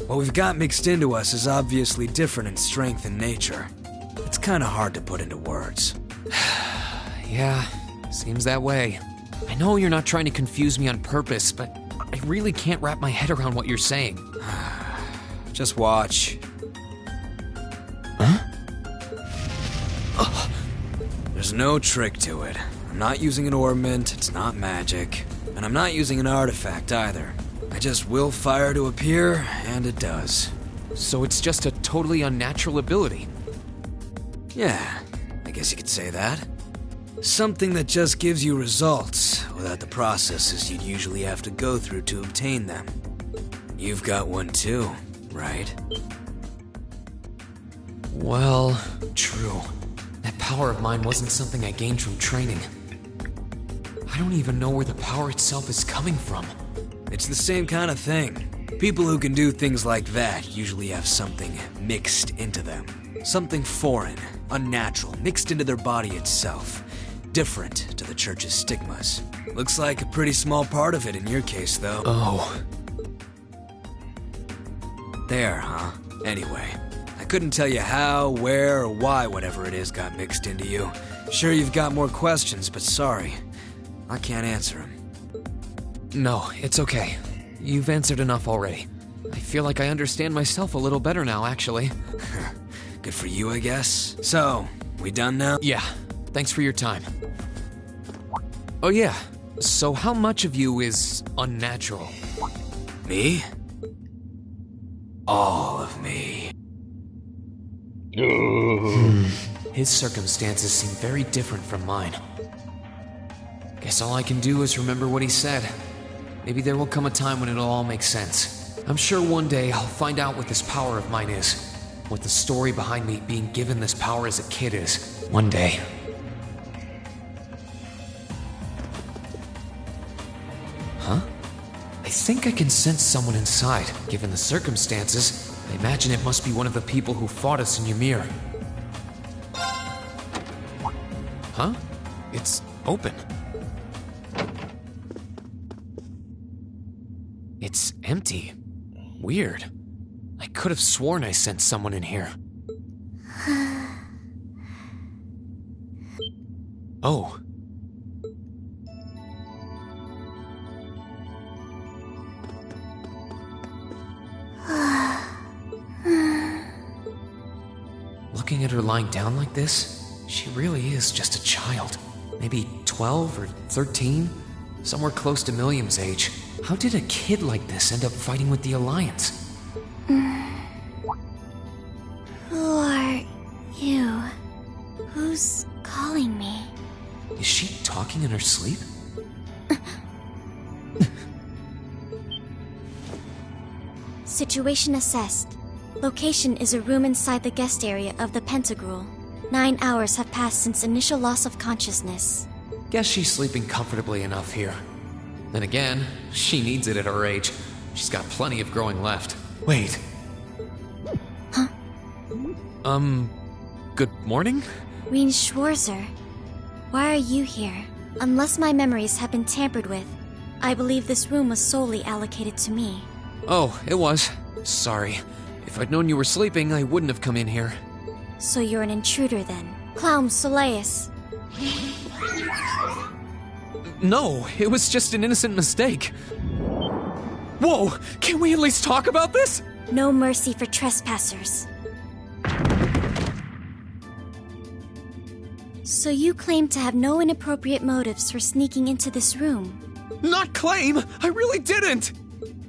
What we've got mixed into us is obviously different in strength and nature. It's kind of hard to put into words. Yeah, seems that way. I know you're not trying to confuse me on purpose, but I really can't wrap my head around what you're saying. Just watch. Huh? There's no trick to it. I'm not using an ornament, it's not magic. And I'm not using an artifact either. I just will fire to appear, and it does. So it's just a totally unnatural ability? Yeah, I guess you could say that. Something that just gives you results, without the processes you'd usually have to go through to obtain them. You've got one too, right? Well, true. That power of mine wasn't something I gained from training. I don't even know where the power itself is coming from. It's the same kind of thing. People who can do things like that usually have something mixed into them. Something foreign, unnatural, mixed into their body itself. Different to the church's stigmas. Looks like a pretty small part of it in your case, though. Oh. There, huh? Anyway, I couldn't tell you how, where, or why whatever it is got mixed into you. Sure you've got more questions, but sorry. I can't answer them. No, it's okay. You've answered enough already. I feel like I understand myself a little better now, actually. Good for you, I guess. So, we done now? Yeah. Thanks for your time. Oh yeah, so how much of you is unnatural? Me? All of me. His circumstances seem very different from mine. Guess all I can do is remember what he said. Maybe there will come a time when it'll all make sense. I'm sure one day I'll find out what this power of mine is. What the story behind me being given this power as a kid is. One day. Huh? I think I can sense someone inside. Given the circumstances, I imagine it must be one of the people who fought us in Ymir. Huh? It's open. It's empty. Weird. I could have sworn I sensed someone in here. Oh. Looking at her lying down like this, she really is just a child. Maybe 12 or 13? Somewhere close to Milliam's age. How did a kid like this end up fighting with the Alliance? Who are you? Who's calling me? Is she talking in her sleep? Situation assessed. Location is a room inside the guest area of the Pentagrule. 9 hours have passed since initial loss of consciousness. Guess she's sleeping comfortably enough here. Then again, she needs it at her age. She's got plenty of growing left. Wait. Huh? Good morning? Reen Schwarzer. Why are you here? Unless my memories have been tampered with, I believe this room was solely allocated to me. Oh, it was. Sorry. If I'd known you were sleeping, I wouldn't have come in here. So you're an intruder then? Clown Soleus. No, it was just an innocent mistake. Whoa! Can we at least talk about this? No mercy for trespassers. So you claim to have no inappropriate motives for sneaking into this room? Not claim! I really didn't!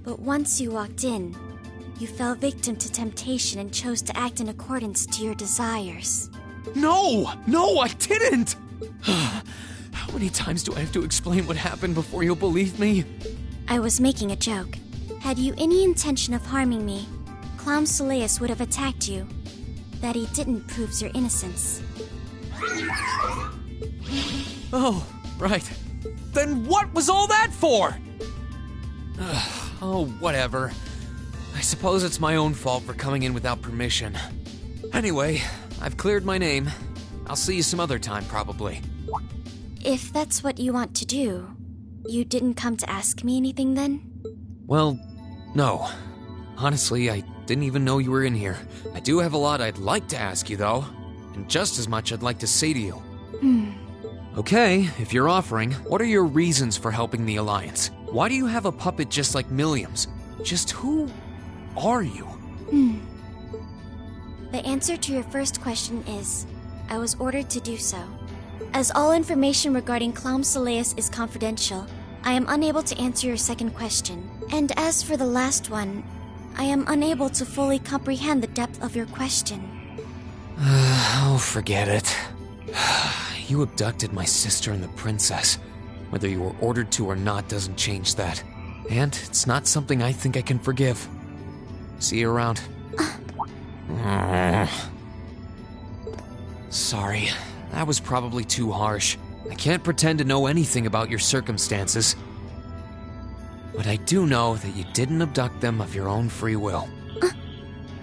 But once you walked in, you fell victim to temptation and chose to act in accordance to your desires. No! No, I didn't! How many times do I have to explain what happened before you'll believe me? I was making a joke. Had you any intention of harming me, Clown Soleus would have attacked you. That he didn't proves your innocence. Oh, right. Then what was all that for? Oh, whatever. I suppose it's my own fault for coming in without permission. Anyway, I've cleared my name. I'll see you some other time, probably. If that's what you want to do, you didn't come to ask me anything then? Well, no. Honestly, I didn't even know you were in here. I do have a lot I'd like to ask you, though. And just as much I'd like to say to you. Okay, if you're offering, what are your reasons for helping the Alliance? Why do you have a puppet just like Milliam's? Just who are you? The answer to your first question is, I was ordered to do so. As all information regarding Clown Soleus is confidential, I am unable to answer your second question. And as for the last one, I am unable to fully comprehend the depth of your question. Oh, forget it. You abducted my sister and the princess. Whether you were ordered to or not doesn't change that. And it's not something I think I can forgive. See you around. Sorry, that was probably too harsh. I can't pretend to know anything about your circumstances. But I do know that you didn't abduct them of your own free will.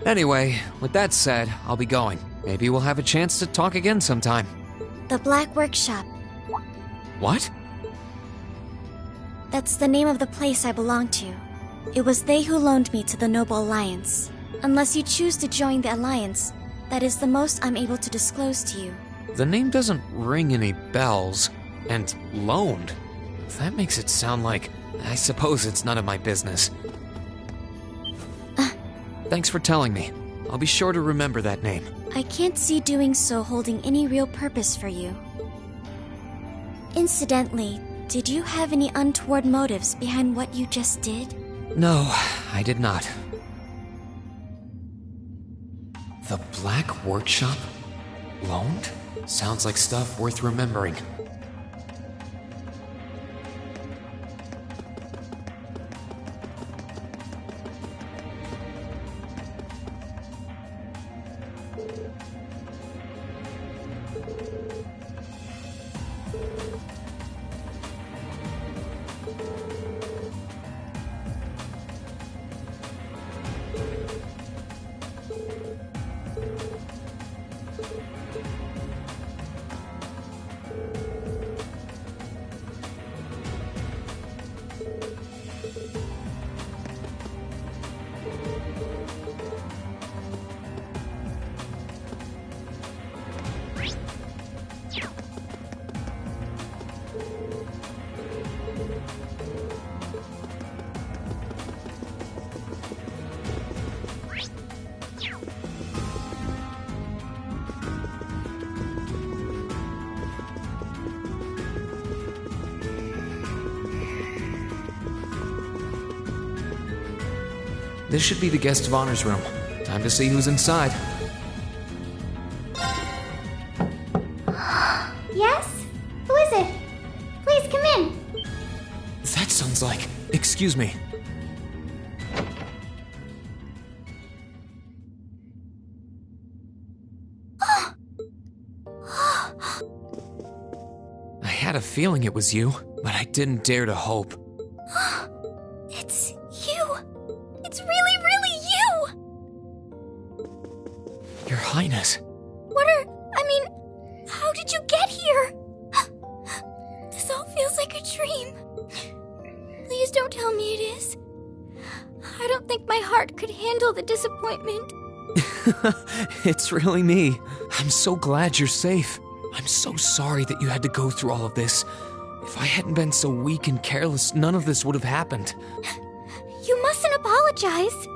Anyway, with that said, I'll be going. Maybe we'll have a chance to talk again sometime. The Black Workshop. What? That's the name of the place I belong to. It was they who loaned me to the Noble Alliance. Unless you choose to join the Alliance, that is the most I'm able to disclose to you. The name doesn't ring any bells. And loaned? That makes it sound like... I suppose it's none of my business. Thanks for telling me. I'll be sure to remember that name. I can't see doing so holding any real purpose for you. Incidentally, did you have any untoward motives behind what you just did? No, I did not. The Black Workshop? Loaned? Sounds like stuff worth remembering. This should be the guest of honor's room. Time to see who's inside. Yes? Who is it? Please come in. That sounds like... Excuse me. I had a feeling it was you, but I didn't dare to hope. It's you. It's really, really you! Your Highness. How did you get here? This all feels like a dream. Please don't tell me it is. I don't think my heart could handle the disappointment. It's really me. I'm so glad you're safe. I'm so sorry that you had to go through all of this. If I hadn't been so weak and careless, none of this would have happened. You mustn't apologize.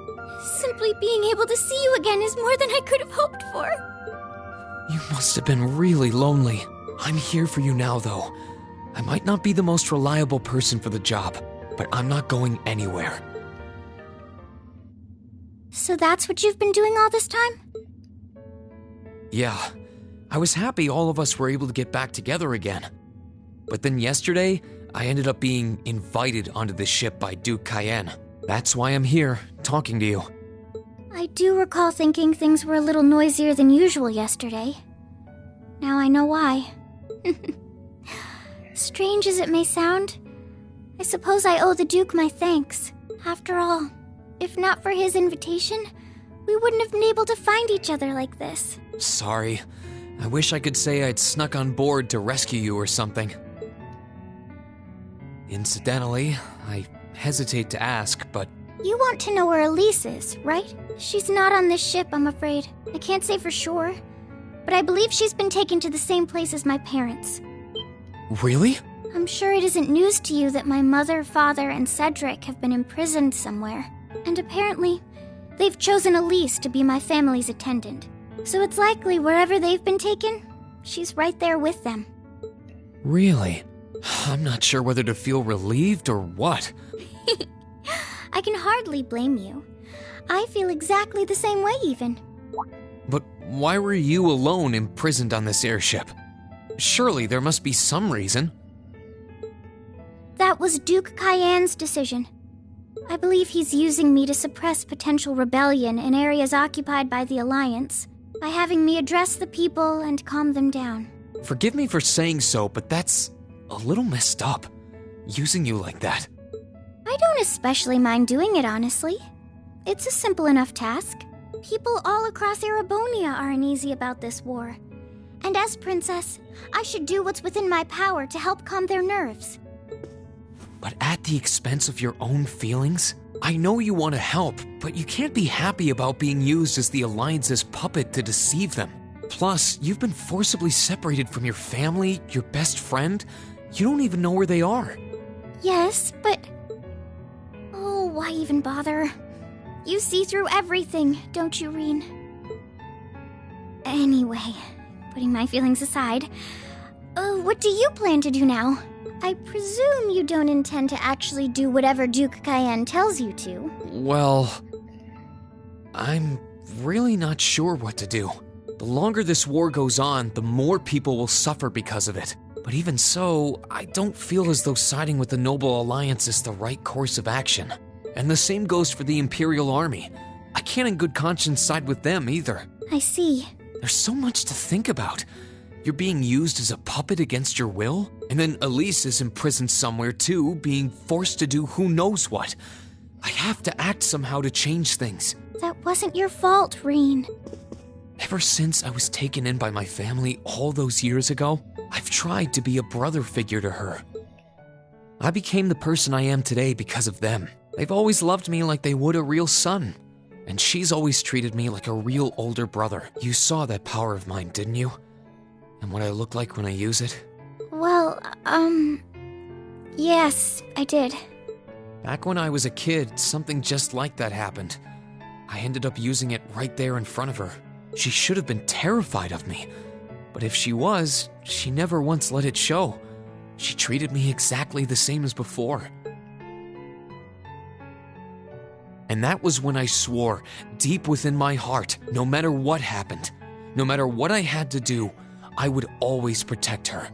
Simply being able to see you again is more than I could have hoped for. You must have been really lonely. I'm here for you now, though. I might not be the most reliable person for the job, but I'm not going anywhere. So that's what you've been doing all this time? Yeah. I was happy all of us were able to get back together again. But then yesterday, I ended up being invited onto this ship by Duke Cayenne. That's why I'm here, talking to you. I do recall thinking things were a little noisier than usual yesterday. Now I know why. Strange as it may sound, I suppose I owe the Duke my thanks. After all, if not for his invitation, we wouldn't have been able to find each other like this. Sorry. I wish I could say I'd snuck on board to rescue you or something. Incidentally, I hesitate to ask, but... You want to know where Elise is, right? She's not on this ship, I'm afraid. I can't say for sure, but I believe she's been taken to the same place as my parents. Really? I'm sure it isn't news to you that my mother, father, and Cedric have been imprisoned somewhere. And apparently, they've chosen Elise to be my family's attendant. So it's likely wherever they've been taken, she's right there with them. Really? I'm not sure whether to feel relieved or what. I can hardly blame you. I feel exactly the same way, even. But why were you alone imprisoned on this airship? Surely there must be some reason. That was Duke Cayenne's decision. I believe he's using me to suppress potential rebellion in areas occupied by the Alliance, by having me address the people and calm them down. Forgive me for saying so, but that's a little messed up, using you like that. I don't especially mind doing it, honestly. It's a simple enough task. People all across Erebonia are uneasy about this war. And as princess, I should do what's within my power to help calm their nerves. But at the expense of your own feelings? I know you want to help, but you can't be happy about being used as the Alliance's puppet to deceive them. Plus, you've been forcibly separated from your family, your best friend. You don't even know where they are. Yes, but... Oh, why even bother? You see through everything, don't you, Reen? Anyway, putting my feelings aside, what do you plan to do now? I presume you don't intend to actually do whatever Duke Cayenne tells you to. Well, I'm really not sure what to do. The longer this war goes on, the more people will suffer because of it. But even so, I don't feel as though siding with the Noble Alliance is the right course of action. And the same goes for the Imperial Army. I can't in good conscience side with them either. I see. There's so much to think about. You're being used as a puppet against your will? And then Elise is imprisoned somewhere too, being forced to do who knows what. I have to act somehow to change things. That wasn't your fault, Reen. Ever since I was taken in by my family all those years ago, I've tried to be a brother figure to her. I became the person I am today because of them. They've always loved me like they would a real son. And she's always treated me like a real older brother. You saw that power of mine, didn't you? And what I look like when I use it? Well, yes, I did. Back when I was a kid, something just like that happened. I ended up using it right there in front of her. She should have been terrified of me. But if she was, she never once let it show. She treated me exactly the same as before. And that was when I swore, deep within my heart, no matter what happened, no matter what I had to do, I would always protect her.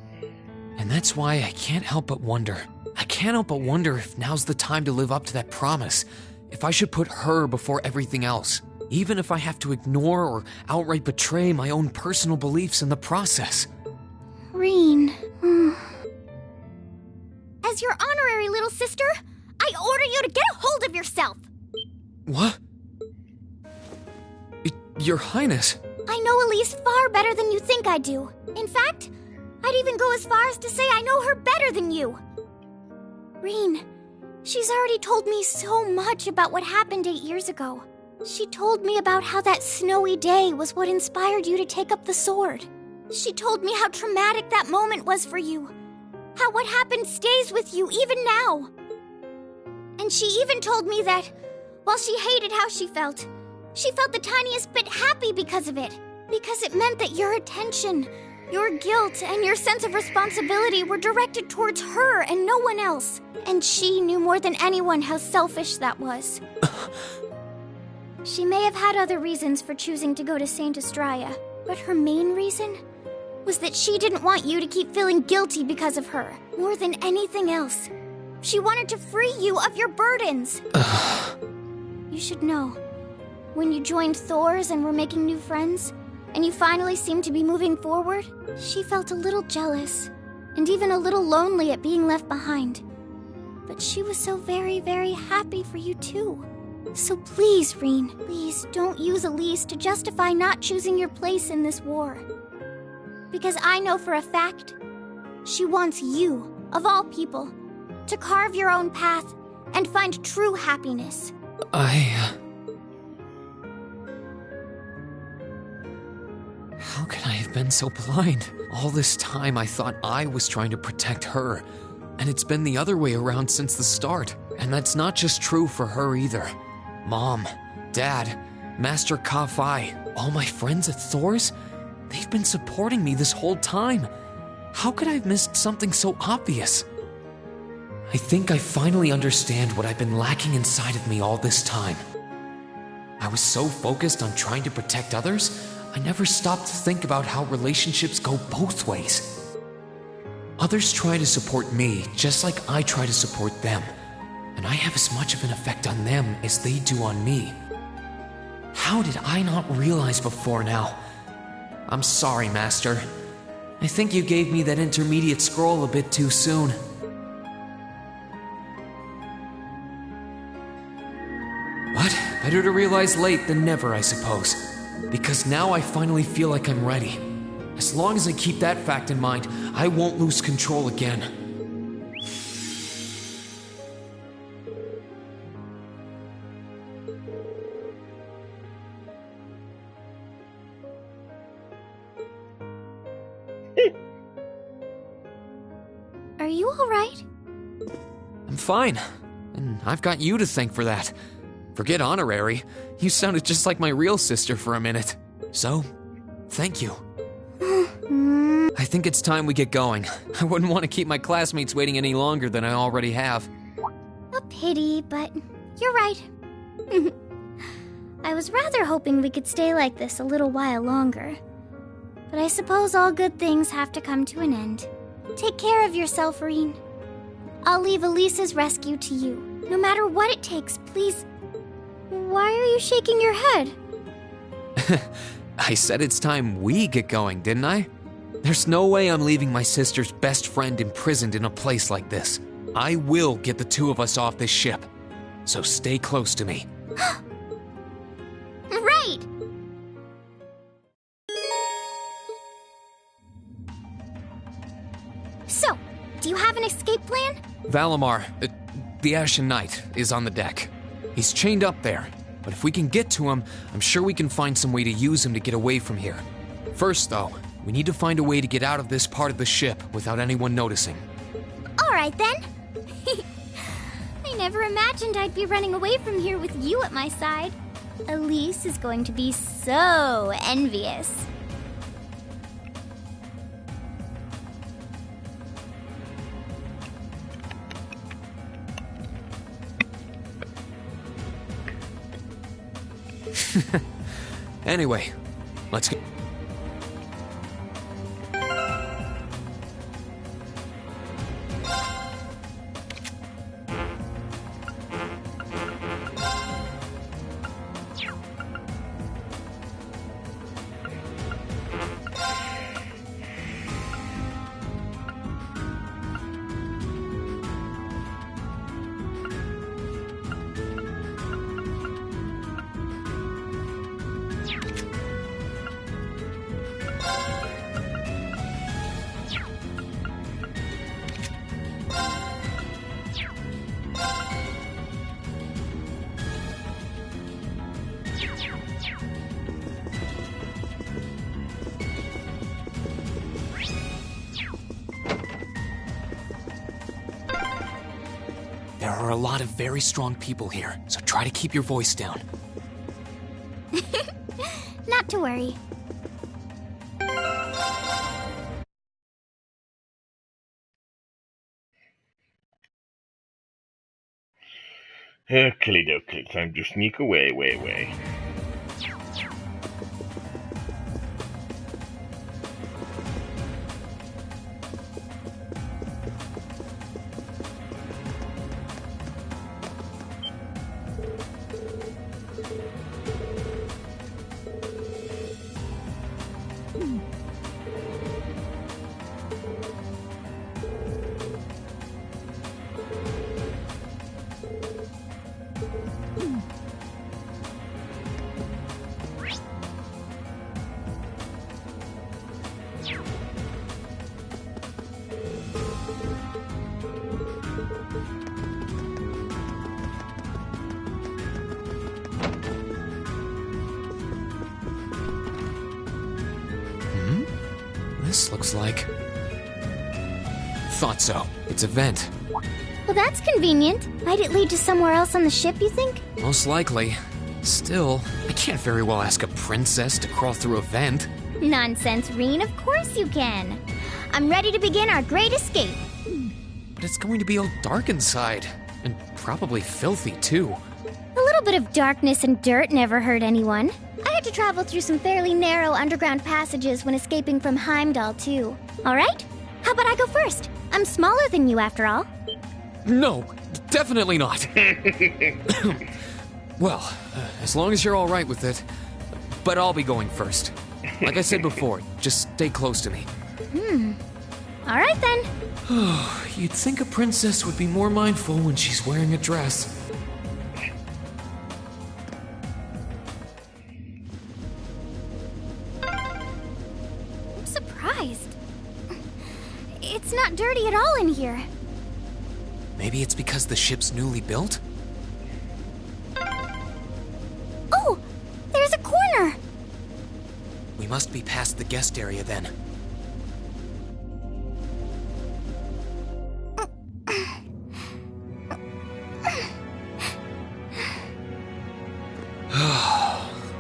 And that's why I can't help but wonder. I can't help but wonder if now's the time to live up to that promise. If I should put her before everything else. Even if I have to ignore or outright betray my own personal beliefs in the process. Reen. As your honorary little sister, I order you to get a hold of yourself! What? Your Highness. I know Elise far better than you think I do. In fact, I'd even go as far as to say I know her better than you. Reen, she's already told me so much about what happened 8 years ago. She told me about how that snowy day was what inspired you to take up the sword. She told me how traumatic that moment was for you. How what happened stays with you even now. And she even told me that, while she hated how she felt the tiniest bit happy because of it. Because it meant that your attention, your guilt, and your sense of responsibility were directed towards her and no one else. And she knew more than anyone how selfish that was. She may have had other reasons for choosing to go to Saint Estrella, but her main reason was that she didn't want you to keep feeling guilty because of her, more than anything else. She wanted to free you of your burdens. You should know, when you joined Thor's and were making new friends, and you finally seemed to be moving forward, she felt a little jealous, and even a little lonely at being left behind. But she was so very, very happy for you too. So please, Reen, please don't use Elise to justify not choosing your place in this war. Because I know for a fact, she wants you, of all people, to carve your own path and find true happiness. How could I have been so blind? All this time I thought I was trying to protect her. And it's been the other way around since the start. And that's not just true for her either. Mom, Dad, Master Ka-Fai, all my friends at Thor's, they've been supporting me this whole time. How could I have missed something so obvious? I think I finally understand what I've been lacking inside of me all this time. I was so focused on trying to protect others, I never stopped to think about how relationships go both ways. Others try to support me just like I try to support them, and I have as much of an effect on them as they do on me. How did I not realize before now? I'm sorry, Master. I think you gave me that intermediate scroll a bit too soon. But better to realize late than never, I suppose. Because now I finally feel like I'm ready. As long as I keep that fact in mind, I won't lose control again. Are you alright? I'm fine. And I've got you to thank for that. Forget honorary. You sounded just like my real sister for a minute. So, thank you. I think it's time we get going. I wouldn't want to keep my classmates waiting any longer than I already have. A pity, but you're right. I was rather hoping we could stay like this a little while longer. But I suppose all good things have to come to an end. Take care of yourself, Reen. I'll leave Elisa's rescue to you. No matter what it takes, please. Why are you shaking your head? I said it's time we get going, didn't I? There's no way I'm leaving my sister's best friend imprisoned in a place like this. I will get the two of us off this ship. So stay close to me. Right! So, do you have an escape plan? Valimar, the Ashen Knight, is on the deck. He's chained up there, but if we can get to him, I'm sure we can find some way to use him to get away from here. First, though, we need to find a way to get out of this part of the ship without anyone noticing. Alright then. I never imagined I'd be running away from here with you at my side. Elise is going to be so envious. Anyway, let's go. There are a lot of very strong people here, so try to keep your voice down. Not to worry. Oakley dokley, time to sneak away, way. This looks like... Thought so. It's a vent. Well, that's convenient. Might it lead to somewhere else on the ship, you think? Most likely. Still, I can't very well ask a princess to crawl through a vent. Nonsense, Reen. Of course you can. I'm ready to begin our great escape. But it's going to be all dark inside. And probably filthy, too. A little bit of darkness and dirt never hurt anyone. I had to travel through some fairly narrow underground passages when escaping from Heimdall, too. All right? How about I go first? I'm smaller than you after all. No, definitely not. Well, as long as you're all right with it. But I'll be going first. Like I said before, just stay close to me. All right then. You'd think a princess would be more mindful when she's wearing a dress. I'm surprised. It's not dirty at all in here. Maybe it's because the ship's newly built? Oh, there's a corner. We must be past the guest area then.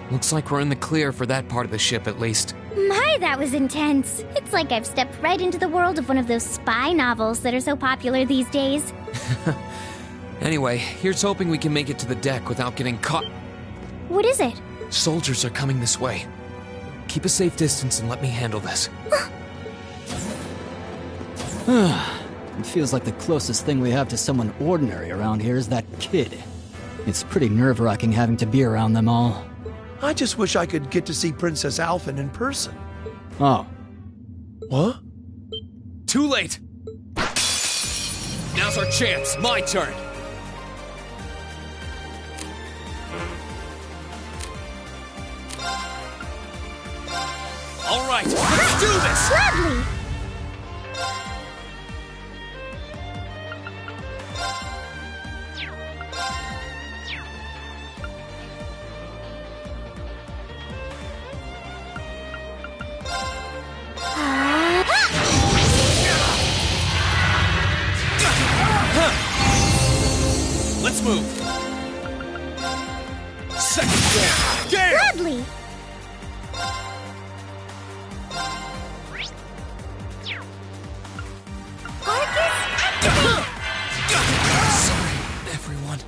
Looks like we're in the clear for that part of the ship at least. My, that was intense. It's like I've stepped right into the world of one of those spy novels that are so popular these days. Anyway, here's hoping we can make it to the deck without getting caught. What is it? Soldiers are coming this way. Keep a safe distance and let me handle this. It feels like the closest thing we have to someone ordinary around here is that kid. It's pretty nerve-wracking having to be around them all. I just wish I could get to see Princess Alphen in person. Oh. What? Too late! Now's our chance. My turn. All right, let's do this! Gladly! Let's move. Second gale. Gale! Gladly! Sorry, everyone.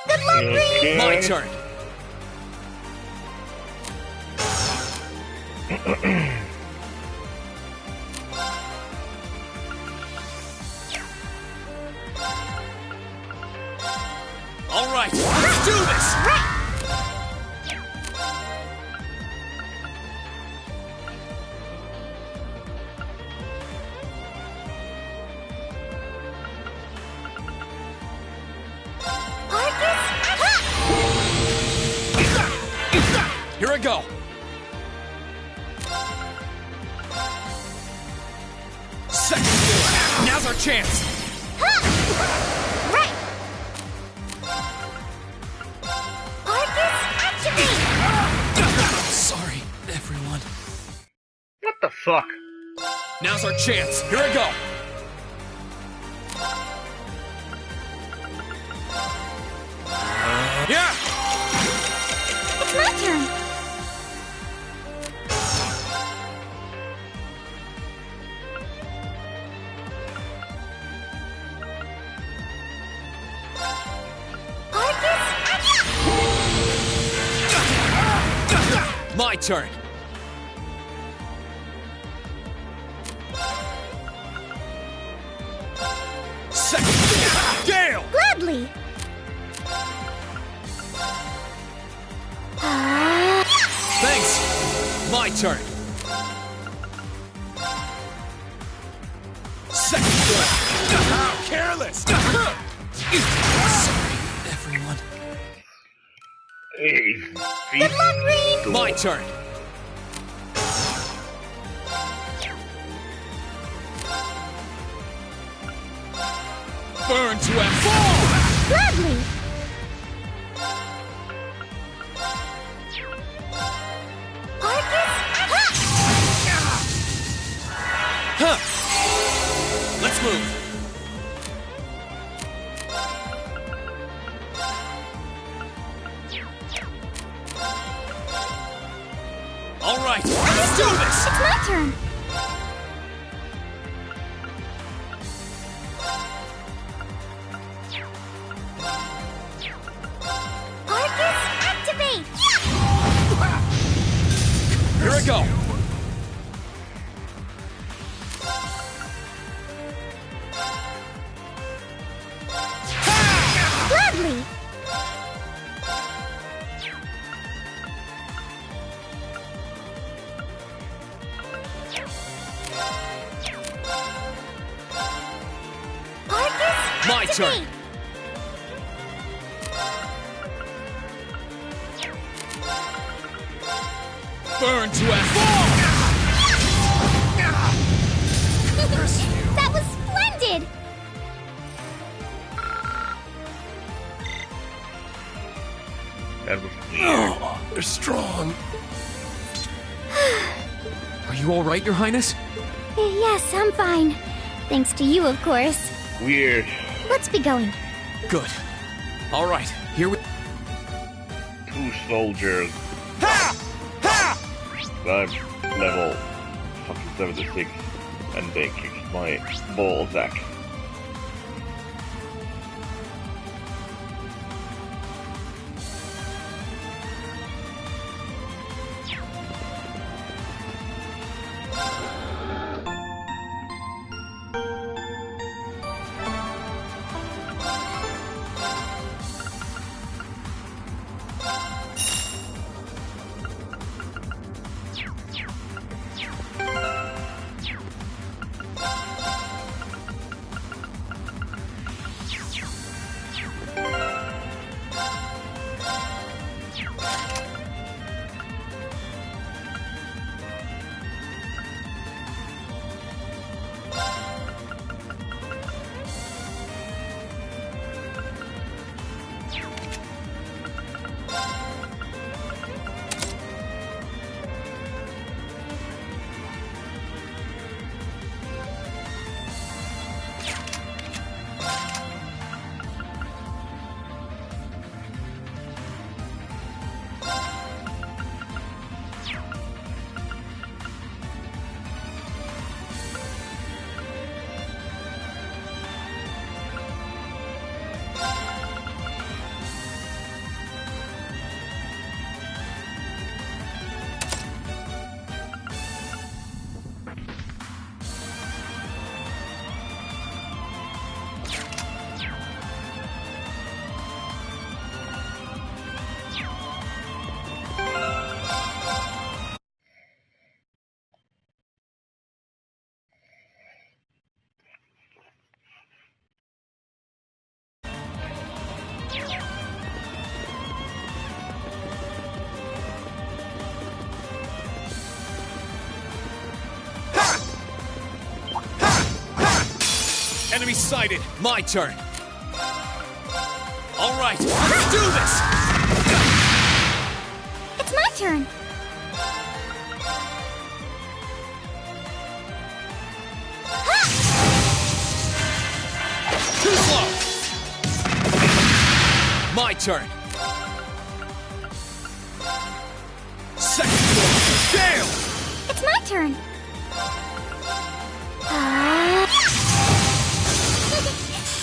Good luck, Green! My turn. All right, let's do this! Here I go. Second kill. Now's our chance. Right! Arcus, activate! Sorry, everyone. What the fuck? Now's our chance. Here I go. Yeah! It's my turn. My turn. Second gale. Gladly! Thanks. My turn. Second gale. How careless. Sorry, everyone. Good luck, Green! My turn. Burn to F4! Gladly! Let's move. All right, let's do this! It's my turn. Arcus, activate! Here I go. turn. Burn to F4! That was splendid! That was They're strong. Are you all right, Your Highness? Yes, I'm fine. Thanks to you, of course. weird. Let's be going. Good. All right, here we... 2 soldiers. Ha! Ha! I'm level fucking 76, and they kicked my ball sack. Enemy sighted. My turn. All right, let's do this. It's my turn. Too slow. My turn. Second floor. Damn. It's my turn.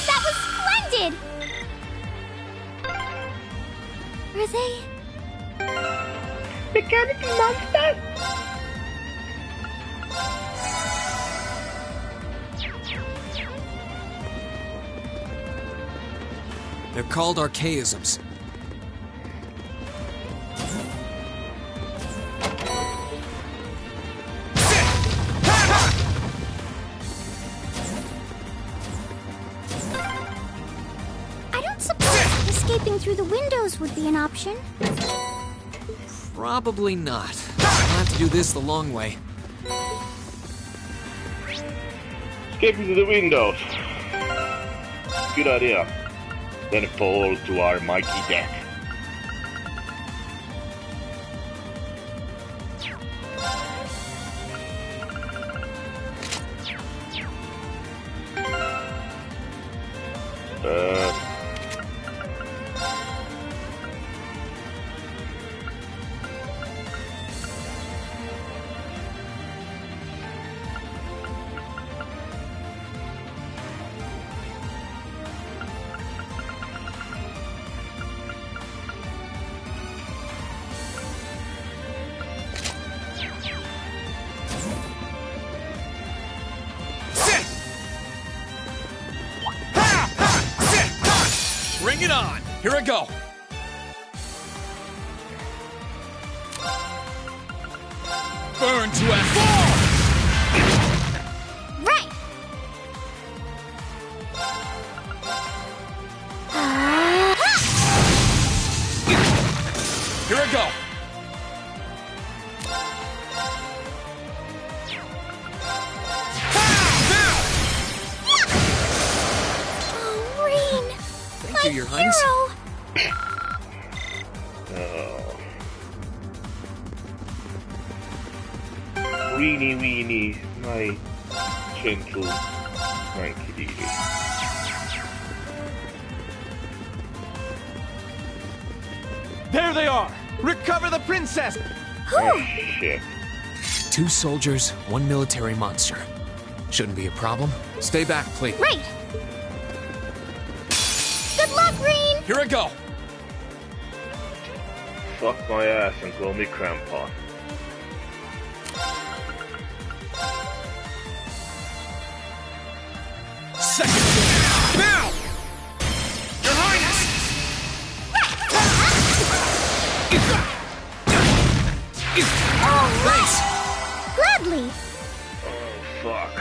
That was splendid! Are they... Mechanical monster? They're called archaisms. I don't suppose escaping through the windows would be an option. Probably not. I'll have to do this the long way. Escaping to the windows. Good idea. Then fall to our mighty death. Bring it on! Here I go! Burn to F4! Right! I go! Oh, Rain! Thank you, Your Highness. Weenie weenie, my gentle Frankie Dee. There they are! Recover the princess! Oh, shit. 2 soldiers, 1 military monster. Shouldn't be a problem. Stay back, please. Right! Good luck, Green! Here I go! Fuck my ass and call me Grandpa. Second! Now! Your Highness! Thanks! Gladly! Oh, fuck.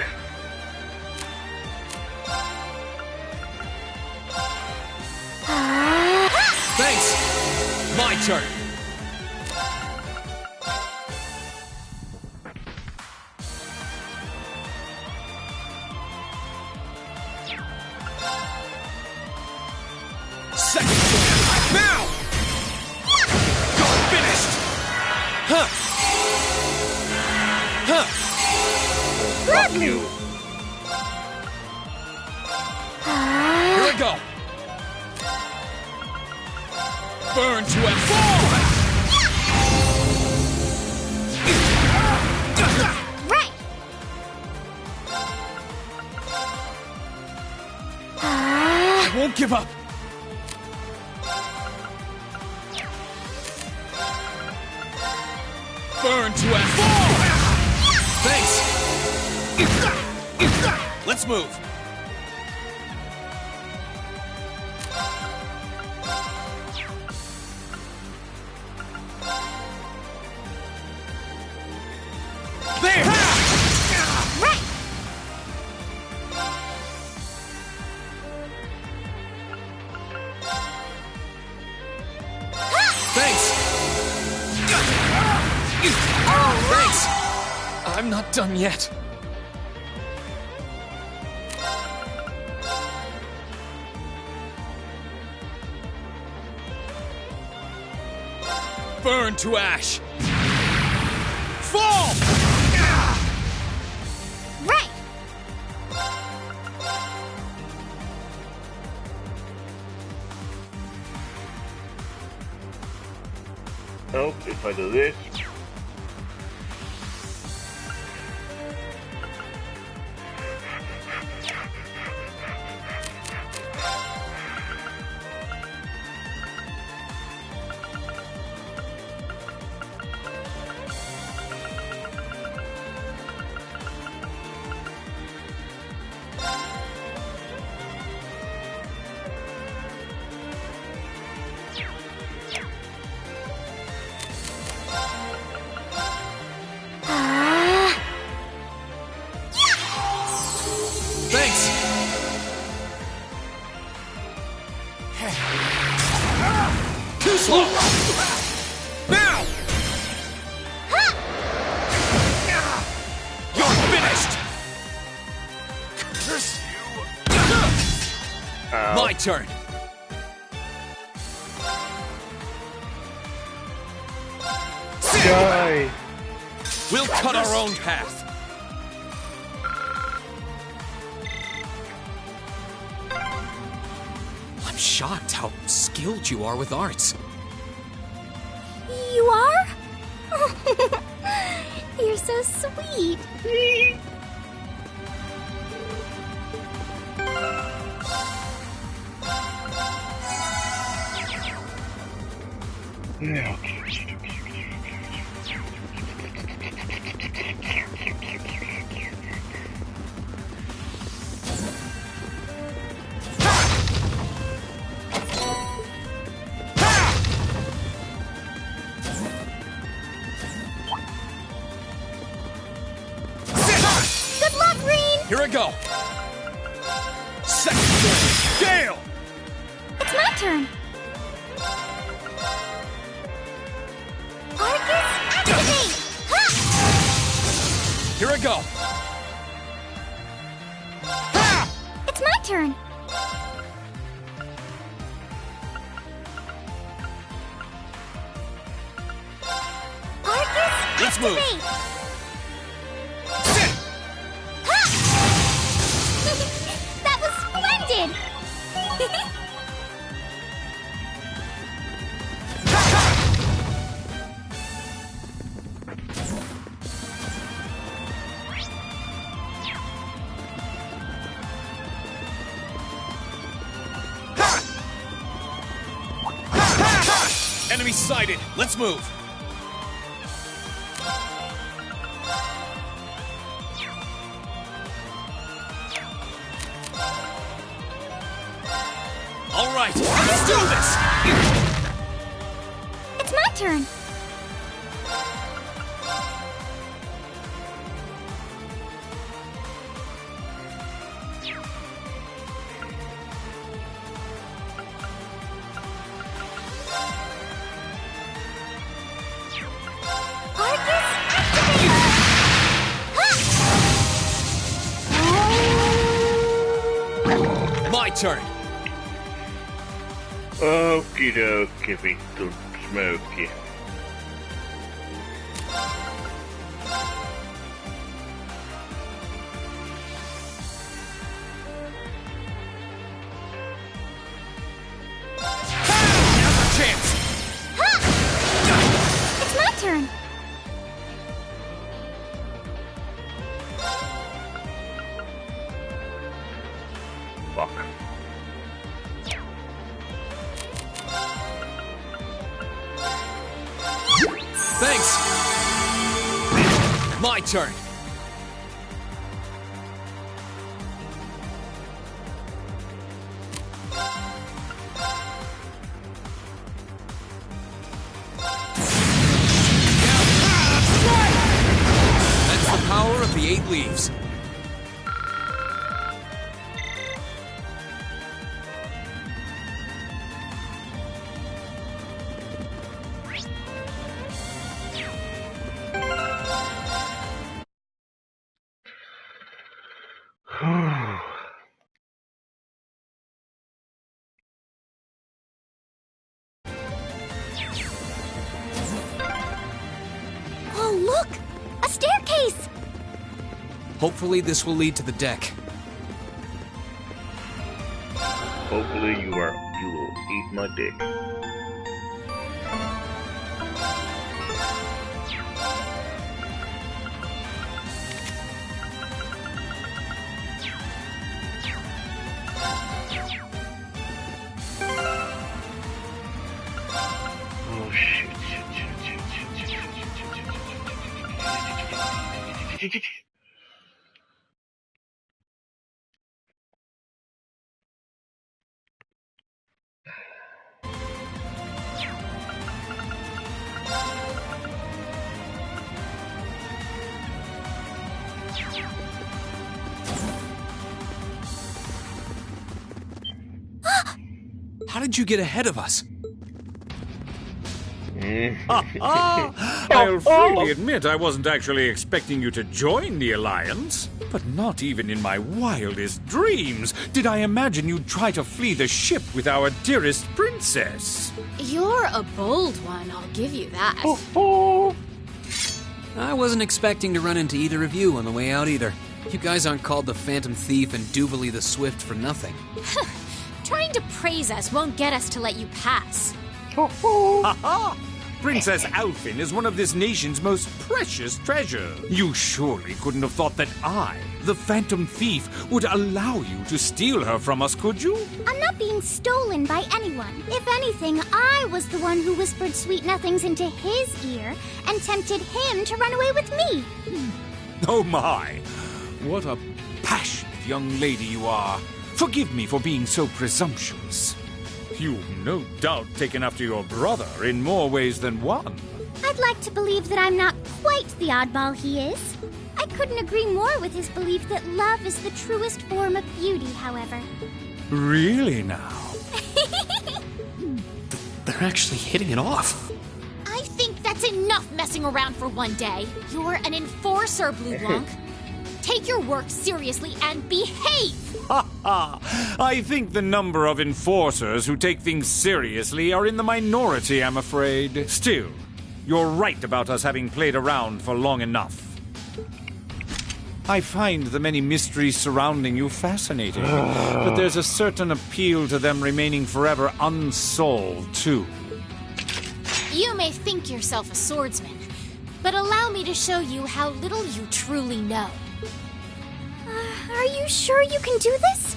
Thanks! My turn! Second turn! Now! You're finished! Huh! Huh! Fuck you! Here I go! Burn to a fall! Right! I won't give up! Burn to a fall! Thanks! Let's move! There! Right! Thanks! Thanks! I'm not done yet. Burn to ash! Fall! Right! Oh, if I do this. Thanks! Too slow! Now! You're finished! Curse you! My turn! Die! We'll cut our own path! I'm shocked how skilled you are with arts. You are? You're so sweet. Yeah. Good luck, Green! Here I go! Second turn! Gale! It's my turn. Here I go. It's my turn. Arcus, let's move. That was splendid! Enemy sighted. Let's move. All right, let's do this. It's my turn. My turn. Okie dokie, vittu smoky. Now's our chance. It's my turn. Fuck. Thanks. My turn. That's the power of the 8 leaves. Oh, look! A staircase! Hopefully this will lead to the deck. Hopefully you will eat my dick. Oh shit. How did you get ahead of us? I'll freely admit I wasn't actually expecting you to join the Alliance. But not even in my wildest dreams did I imagine you'd try to flee the ship with our dearest princess. You're a bold one, I'll give you that. I wasn't expecting to run into either of you on the way out either. You guys aren't called the Phantom Thief and Duvalie the Swift for nothing. Trying to praise us won't get us to let you pass. Ha-ha! Princess Alfin is one of this nation's most precious treasures. You surely couldn't have thought that I, the Phantom Thief, would allow you to steal her from us, could you? I'm not being stolen by anyone. If anything, I was the one who whispered sweet nothings into his ear and tempted him to run away with me. Oh my! What a passionate young lady you are. Forgive me for being so presumptuous. You've no doubt taken after your brother in more ways than one. I'd like to believe that I'm not quite the oddball he is. I couldn't agree more with his belief that love is the truest form of beauty, however. Really now? They're actually hitting it off. I think that's enough! enough messing around for one day. You're an enforcer, Blue Blanc. Take your work seriously and behave! Ha ha! I think the number of enforcers who take things seriously are in the minority, I'm afraid. Still, you're right about us having played around for long enough. I find the many mysteries surrounding you fascinating, but there's a certain appeal to them remaining forever unsolved, too. You may think yourself a swordsman, but allow me to show you how little you truly know. Are you sure you can do this?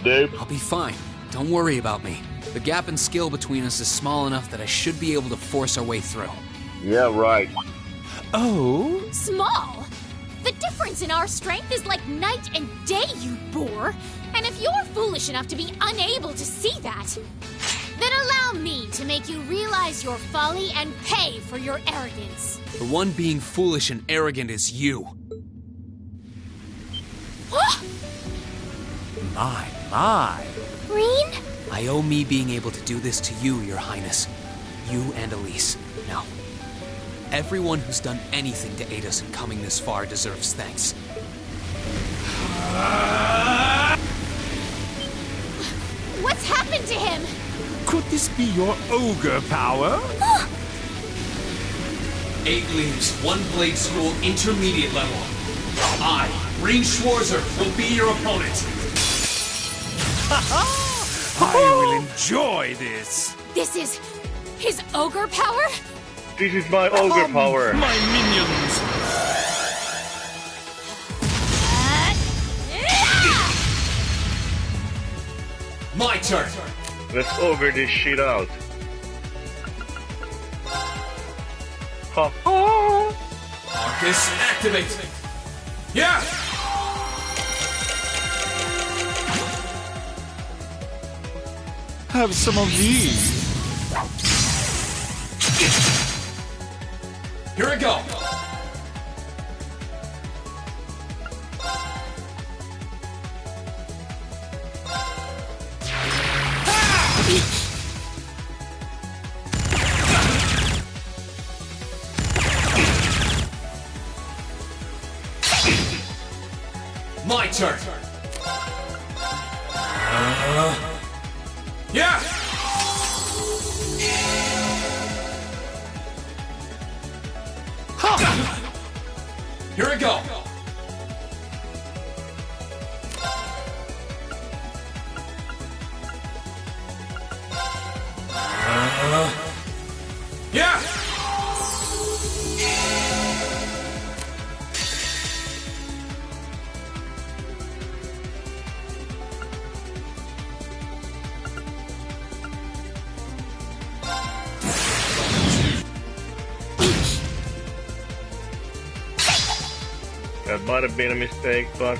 Nope. I'll be fine. Don't worry about me. The gap in skill between us is small enough that I should be able to force our way through. Yeah, right. Oh? Small? The difference in our strength is like night and day, you boor! And if you're foolish enough to be unable to see that, then allow me to make you realize your folly and pay for your arrogance. The one being foolish and arrogant is you. My. Rean? I owe me being able to do this to you, Your Highness. You and Elise. Now, everyone who's done anything to aid us in coming this far deserves thanks. What's happened to him? Could this be your ogre power? 8 leaves, 1 blade school, intermediate level. I, Rean Schwarzer, will be your opponent. I will enjoy this. This is his ogre power? This is my ogre power. My minions. My turn. Let's ogre this shit out. Ha ha! Marcus, activate. Yeah! Have some of these. Here we go. My turn. Yeah! Here we go. Yeah! That might have been a mistake, but...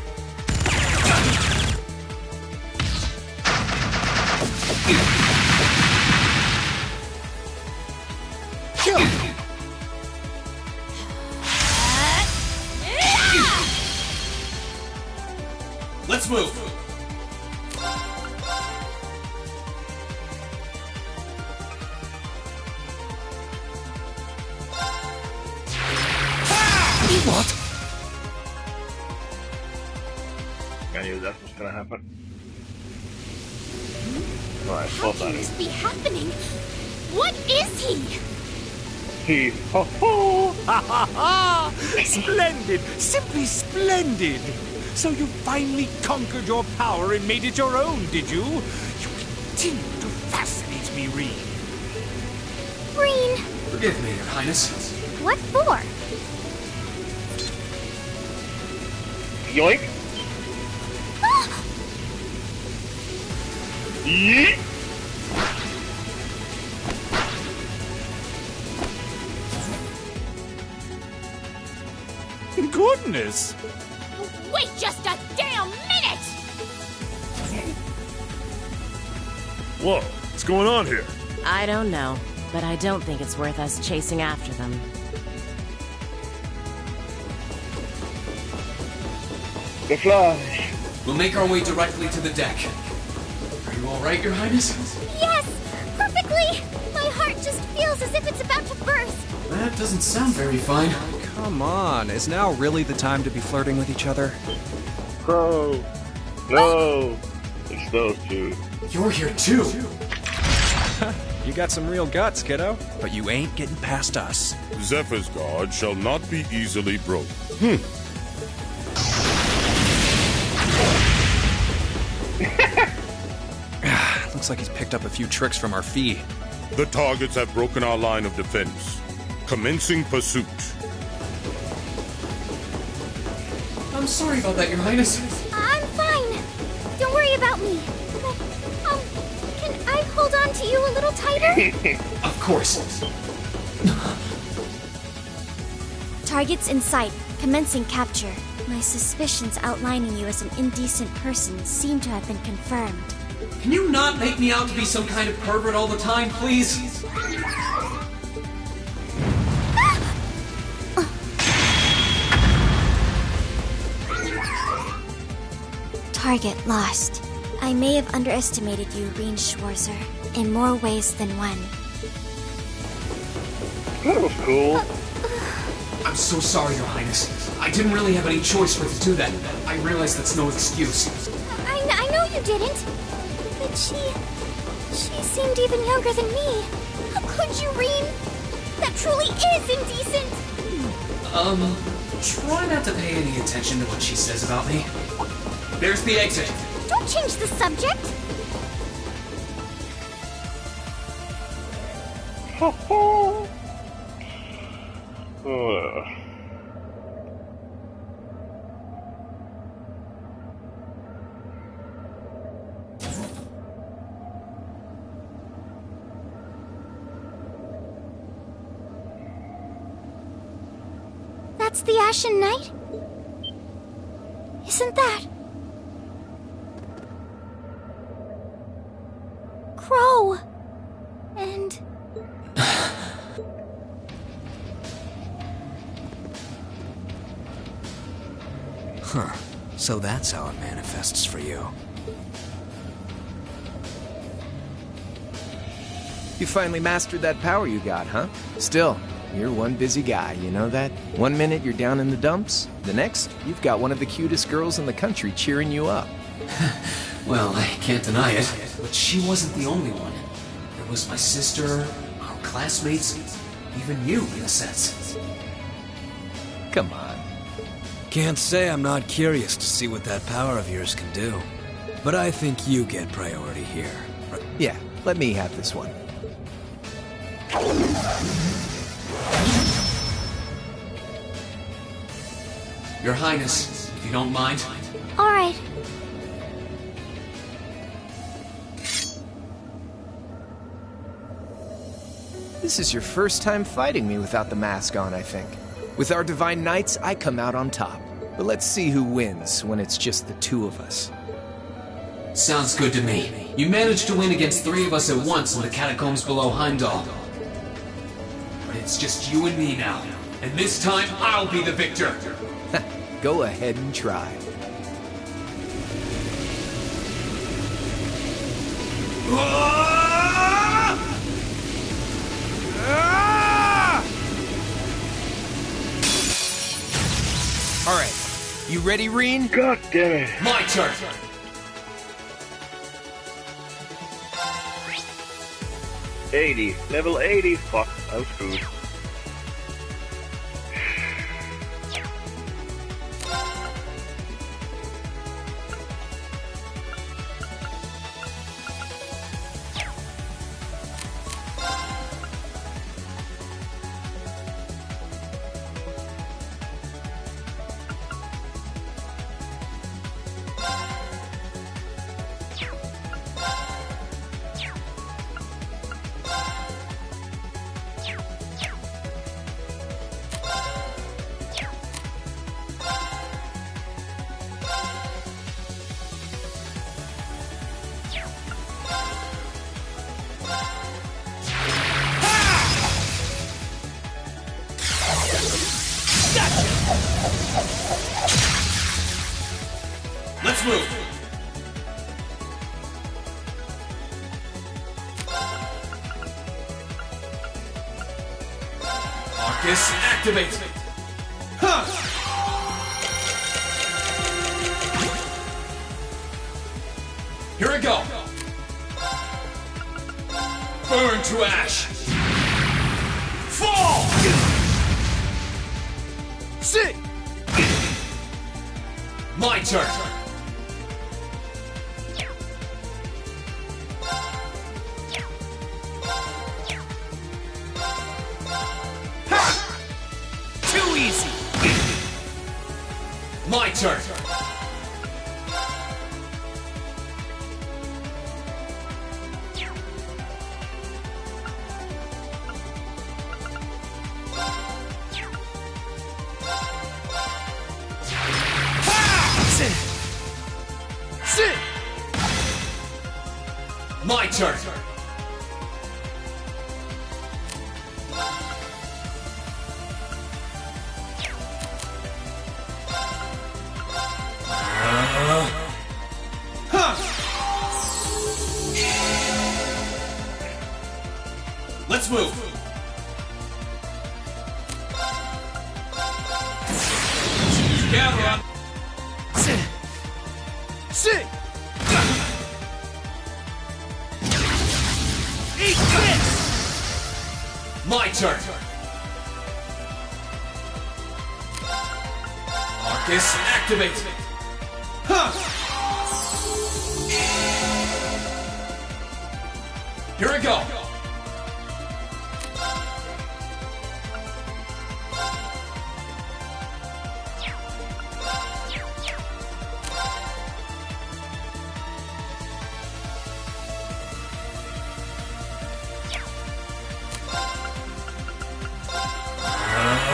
Let's move. What? I knew that was gonna happen. Alright, How well can done. this be happening? What is he? He... Ho ho! Ha ha ha! Splendid! Simply splendid! So you finally conquered your power and made it your own, did you? You continue to fascinate me, Rean. Rean, Forgive me, Your Highness. what for? Yoink! Yeet! Goodness! Wait just a damn minute! Whoa, what's going on here? I don't know, but I don't think it's worth us chasing after them. The Flash! We'll make our way directly to the deck. Are you all right, Your Highness? Yes! Perfectly! My heart just feels as if it's about to burst. That doesn't sound very fine. Come on, is now really the time to be flirting with each other? Crow! No! It's those two. You're here too! You got some real guts, kiddo. But you ain't getting past us. Zephyr's guard shall not be easily broken. Looks like he's picked up a few tricks from our fee. The targets have broken our line of defense. Commencing pursuit. I'm sorry about that, Your Highness. I'm fine. Don't worry about me. But, can I hold on to you a little tighter? Of course. Targets in sight. Commencing capture. My suspicions outlining you as an indecent person seem to have been confirmed. Can you not make me out to be some kind of pervert all the time, please? Target lost. I may have underestimated you, Reen Schwarzer, in more ways than one. That was cool. I'm so sorry, Your Highness. I didn't really have any choice but to do that. I realize that's no excuse. I know you didn't. But she seemed even younger than me. How could you, Reen? That truly is indecent! Try not to pay any attention to what she says about me. There's the exit. Don't change the subject! That's the Ashen Knight? Isn't that... Crow? And... Huh. So that's how it manifests for you. You finally mastered that power you got, huh? Still, you're one busy guy, you know that? One minute you're down in the dumps, the next, you've got one of the cutest girls in the country cheering you up. Well, I can't deny it, but she wasn't the only one. There was my sister, our classmates, even you, in a sense. Come on. Can't say I'm not curious to see what that power of yours can do. But I think you get priority here. Yeah, let me have this one. Your Highness, if you don't mind. Alright. This is your first time fighting me without the mask on, I think. With our Divine Knights, I come out on top. But let's see who wins when it's just the two of us. Sounds good to me. You managed to win against 3 of us at once in the catacombs below Heimdall. But it's just you and me now. And this time, I'll be the victor. Go ahead and try. Alright, you ready, Reen? God damn it. My turn! Level 80. Fuck, I was screwed. Let's move! Arcus, activate! Huh! Here I go! Burn to ash! Fall! Sit! My turn! Ha! Too easy! My turn! Sit! My turn! Let's move! Gather up! Sit! Sit! Eat this! My turn! Arcus, activate! Huh! Here I go!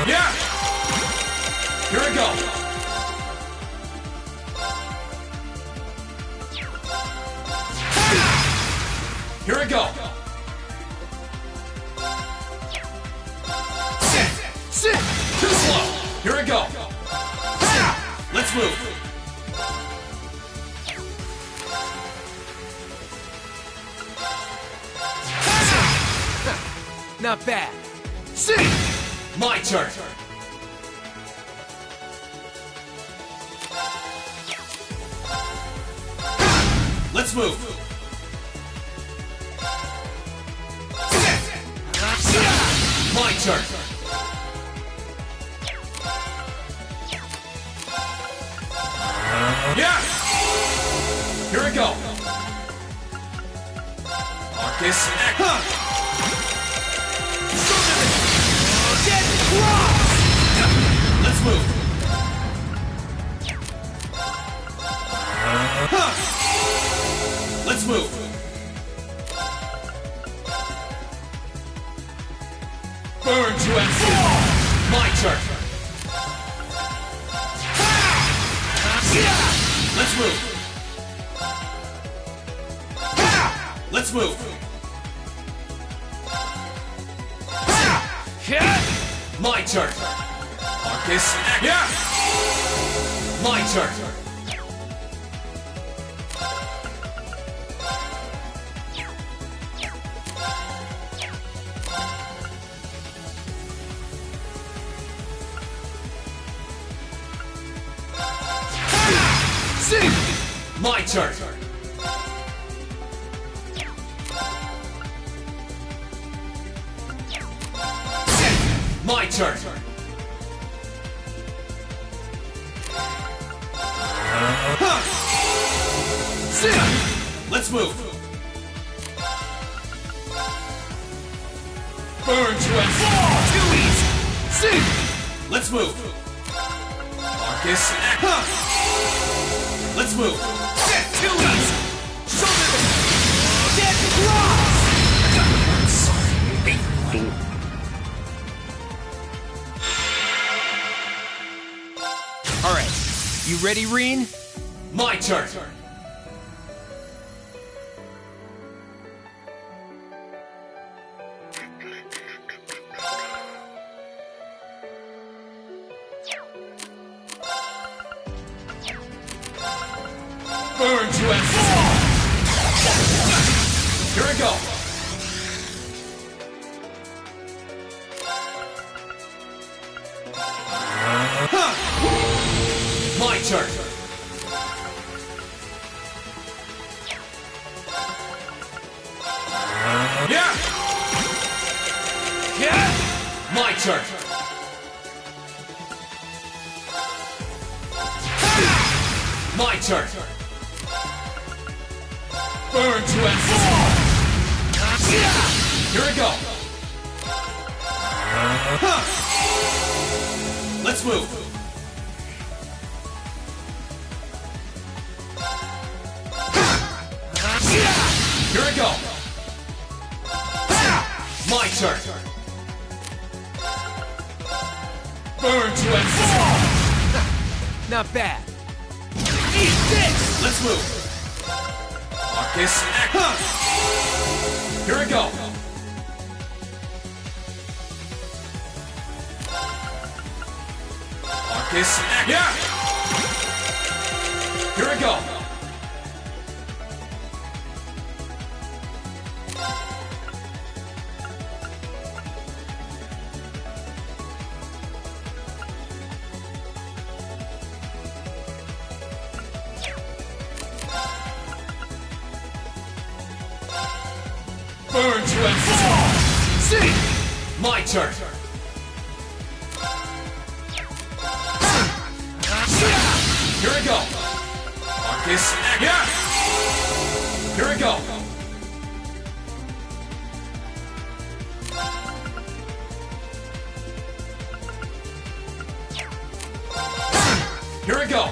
Yeah! Here I go! Here I go! Sit! Too slow! Here I go! Let's move! Not bad! Sit! My turn! Let's move! My turn! Yeah! Here I go! Arcus, act! Get crossed! Let's move! Let's move! Burn to ash! My turn! Let's move! Let's move! My turn! Arcus, yeah! My turn! See! My turn! My turn! Sit! Let's move! Burn to a fall! Too easy! Sit! Let's move! Arcus, act! Let's move! Too easy! Shoulder the... Get crossed! Alright, you ready, Reen? My turn! Burn to a fall! Here I go! My turn. Yeah. My turn. My turn. Burn to and fall. Here we go. Let's move. Here we go. My turn. Burn to and fall. Not bad. Eat this. Let's move. Marcus, act. Here we go. Marcus, act. Yeah. Here we go. Burn to and fall! See! My turn! Here we go! Marcus, act! Yeah! Here we go! Here we go!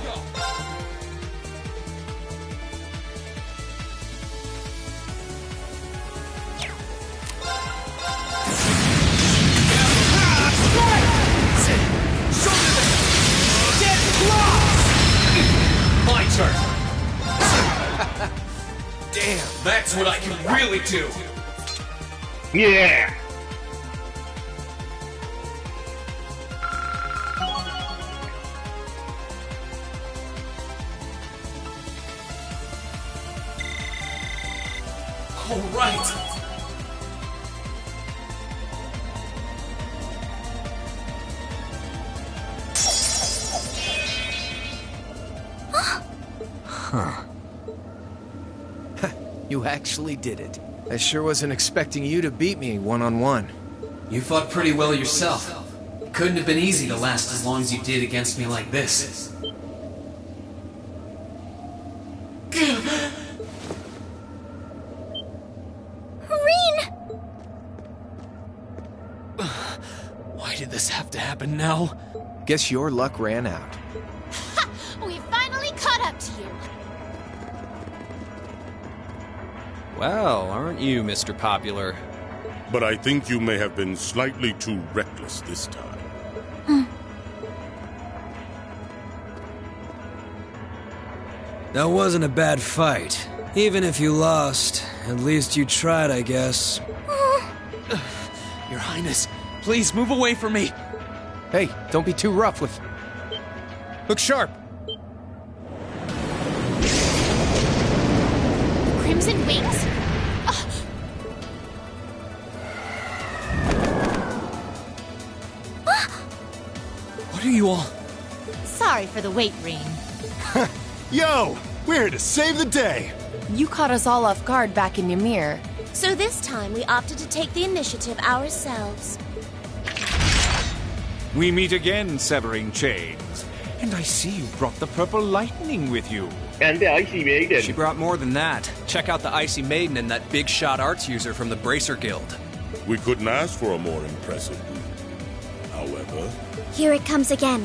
My turn. Damn, that's what I can really do. Yeah. All right. Huh. You actually did it. I sure wasn't expecting you to beat me one-on-one. You fought pretty well yourself. It couldn't have been easy to last as long as you did against me like this. Why did this have to happen now? Guess your luck ran out. We finally caught up to you. Well, aren't you, Mr. Popular? But I think you may have been slightly too reckless this time. That wasn't a bad fight. Even if you lost, at least you tried, I guess. Your Highness, please move away from me. Hey, don't be too rough with... Look sharp! Crimson Wings? What are you all... Sorry for the wait, Reen. Yo, we're here to save the day. You caught us all off guard back in Ymir. So this time we opted to take the initiative ourselves. We meet again, Severing Chains. And I see you brought the Purple Lightning with you. And the Icy Maiden. She brought more than that. Check out the Icy Maiden and that big shot arts user from the Bracer Guild. We couldn't ask for a more impressive group. However... Here it comes again.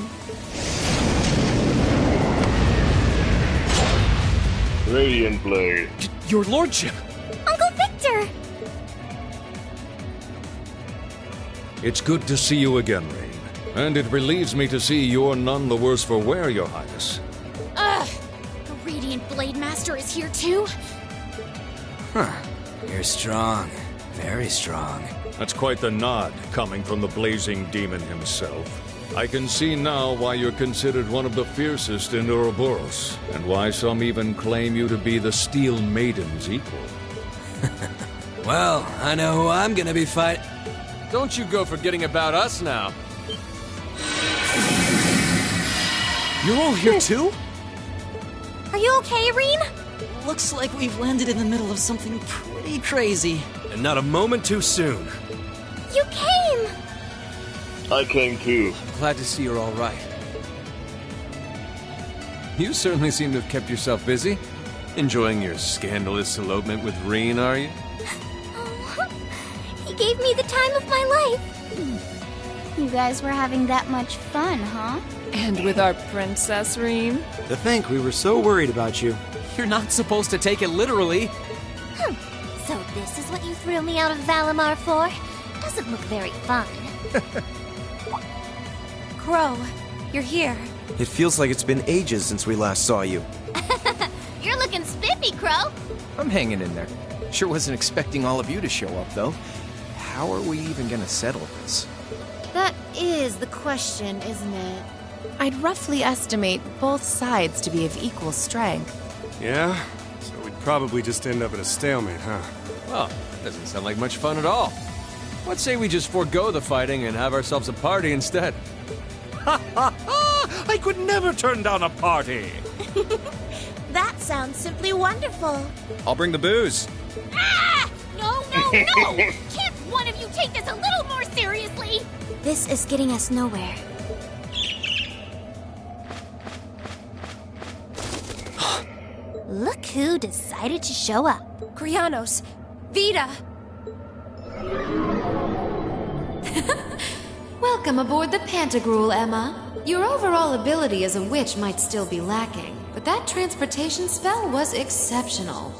Radiant Blade. Your Lordship! Uncle Victor! It's good to see you again, Rain. And it relieves me to see you're none the worse for wear, Your Highness. Ugh! The Radiant Blade Master is here too? Huh. You're strong. Very strong. That's quite the nod, coming from the blazing demon himself. I can see now why you're considered one of the fiercest in Ouroboros, and why some even claim you to be the Steel Maiden's equal. Well, I know who I'm gonna be fighting. Don't you go forgetting about us now. You're all here too? Are you okay, Reen? Looks like we've landed in the middle of something pretty crazy. And not a moment too soon. You came! I came too. Glad to see you're all right. You certainly seem to have kept yourself busy. Enjoying your scandalous elopement with Reen, are you? Oh, he gave me the time of my life. You guys were having that much fun, huh? And with our princess, Reen? To think we were so worried about you. You're not supposed to take it literally. So this is what you threw me out of Valimar for? Doesn't look very fun. Crow, you're here. It feels like it's been ages since we last saw you. You're looking spiffy, Crow. I'm hanging in there. Sure wasn't expecting all of you to show up, though. How are we even gonna settle this? That is the question, isn't it? I'd roughly estimate both sides to be of equal strength. Yeah? So we'd probably just end up at a stalemate, huh? Well, doesn't sound like much fun at all. What say we just forego the fighting and have ourselves a party instead? Ha ha ha! I could never turn down a party! That sounds simply wonderful. I'll bring the booze. Ah! No! Can't one of you take this a little more seriously? This is getting us nowhere. Look who decided to show up. Krianos, Vita! Welcome aboard the Pantagruel, Emma. Your overall ability as a witch might still be lacking, but that transportation spell was exceptional.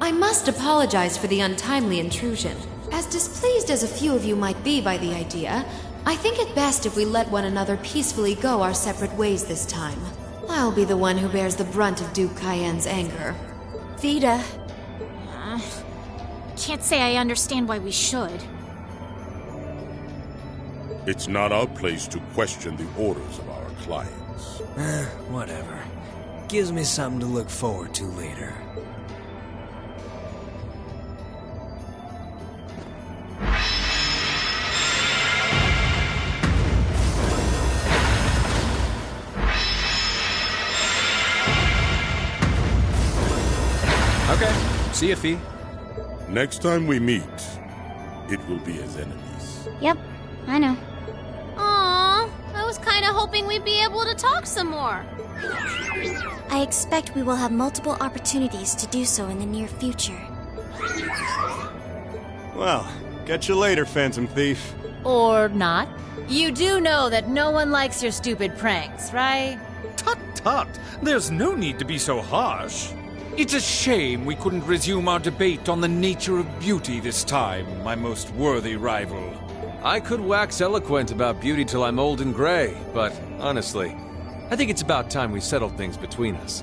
I must apologize for the untimely intrusion. As displeased as a few of you might be by the idea, I think it best if we let one another peacefully go our separate ways this time. I'll be the one who bears the brunt of Duke Cayenne's anger. Vita. Can't say I understand why we should. It's not our place to question the orders of our clients. Whatever. Gives me something to look forward to later. Okay. See ya, Fee. Next time we meet, it will be as enemies. Yep, I know. Aww, I was kind of hoping we'd be able to talk some more. I expect we will have multiple opportunities to do so in the near future. Well, catch you later, Phantom Thief. Or not. You do know that no one likes your stupid pranks, right? Tut tut! There's no need to be so harsh. It's a shame we couldn't resume our debate on the nature of beauty this time, my most worthy rival. I could wax eloquent about beauty till I'm old and gray, but honestly, I think it's about time we settled things between us.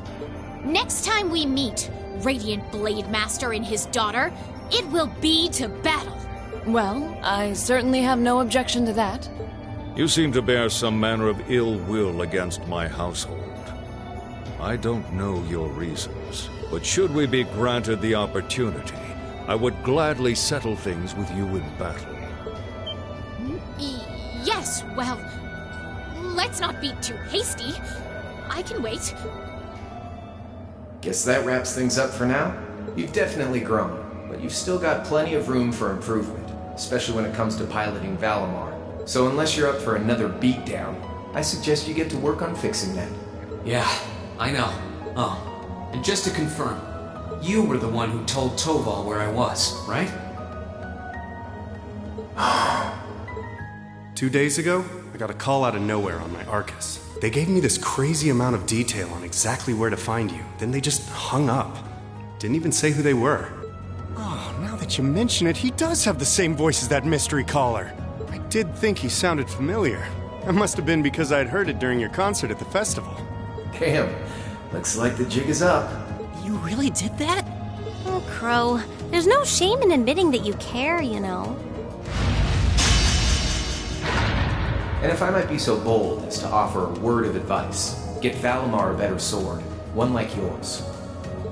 Next time we meet, Radiant Blade Master and his daughter, it will be to battle. Well, I certainly have no objection to that. You seem to bear some manner of ill will against my household. I don't know your reasons, but should we be granted the opportunity, I would gladly settle things with you in battle. Yes, well, let's not be too hasty. I can wait. Guess that wraps things up for now. You've definitely grown, but you've still got plenty of room for improvement, especially when it comes to piloting Valimar. So unless you're up for another beatdown, I suggest you get to work on fixing that. Yeah, I know. Oh, and just to confirm, you were the one who told Toval where I was, right? 2 days ago, I got a call out of nowhere on my Arcus. They gave me this crazy amount of detail on exactly where to find you, then they just hung up. Didn't even say who they were. Oh, now that you mention it, he does have the same voice as that mystery caller. I did think he sounded familiar. That must have been because I'd heard it during your concert at the festival. Damn, looks like the jig is up. You really did that? Oh, Crow, there's no shame in admitting that you care, you know. And if I might be so bold as to offer a word of advice, get Valimar a better sword, one like yours.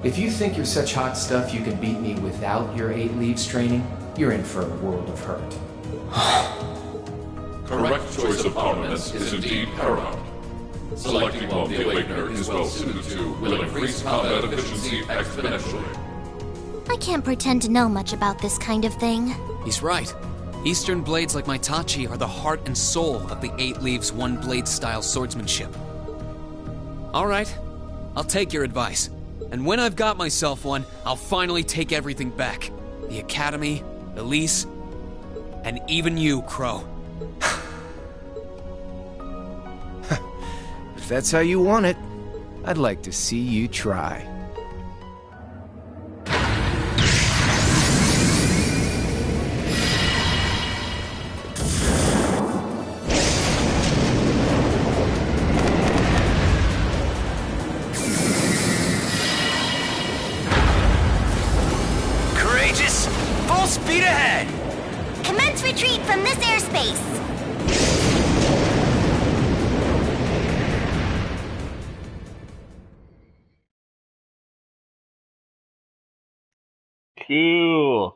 If you think you're such hot stuff you can beat me without your 8 leaves training, you're in for a world of hurt. Correct choice of armaments is indeed paramount. Selecting one of the Awakener is well suited to will increase combat efficiency exponentially. I can't pretend to know much about this kind of thing. He's right. Eastern blades like my Tachi are the heart and soul of the 8 Leaves 1 Blade style swordsmanship. Alright, I'll take your advice. And when I've got myself one, I'll finally take everything back. The Academy, Elise, and even you, Crow. If that's how you want it, I'd like to see you try. Courageous! Full speed ahead! Commence retreat from this airspace! Cool.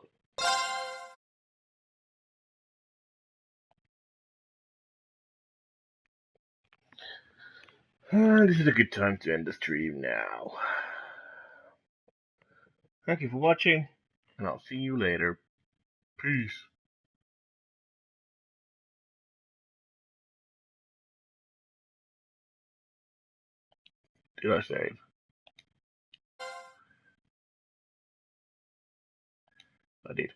This is a good time to end the stream now. Thank you for watching, and I'll see you later. Peace. Did I save? I did.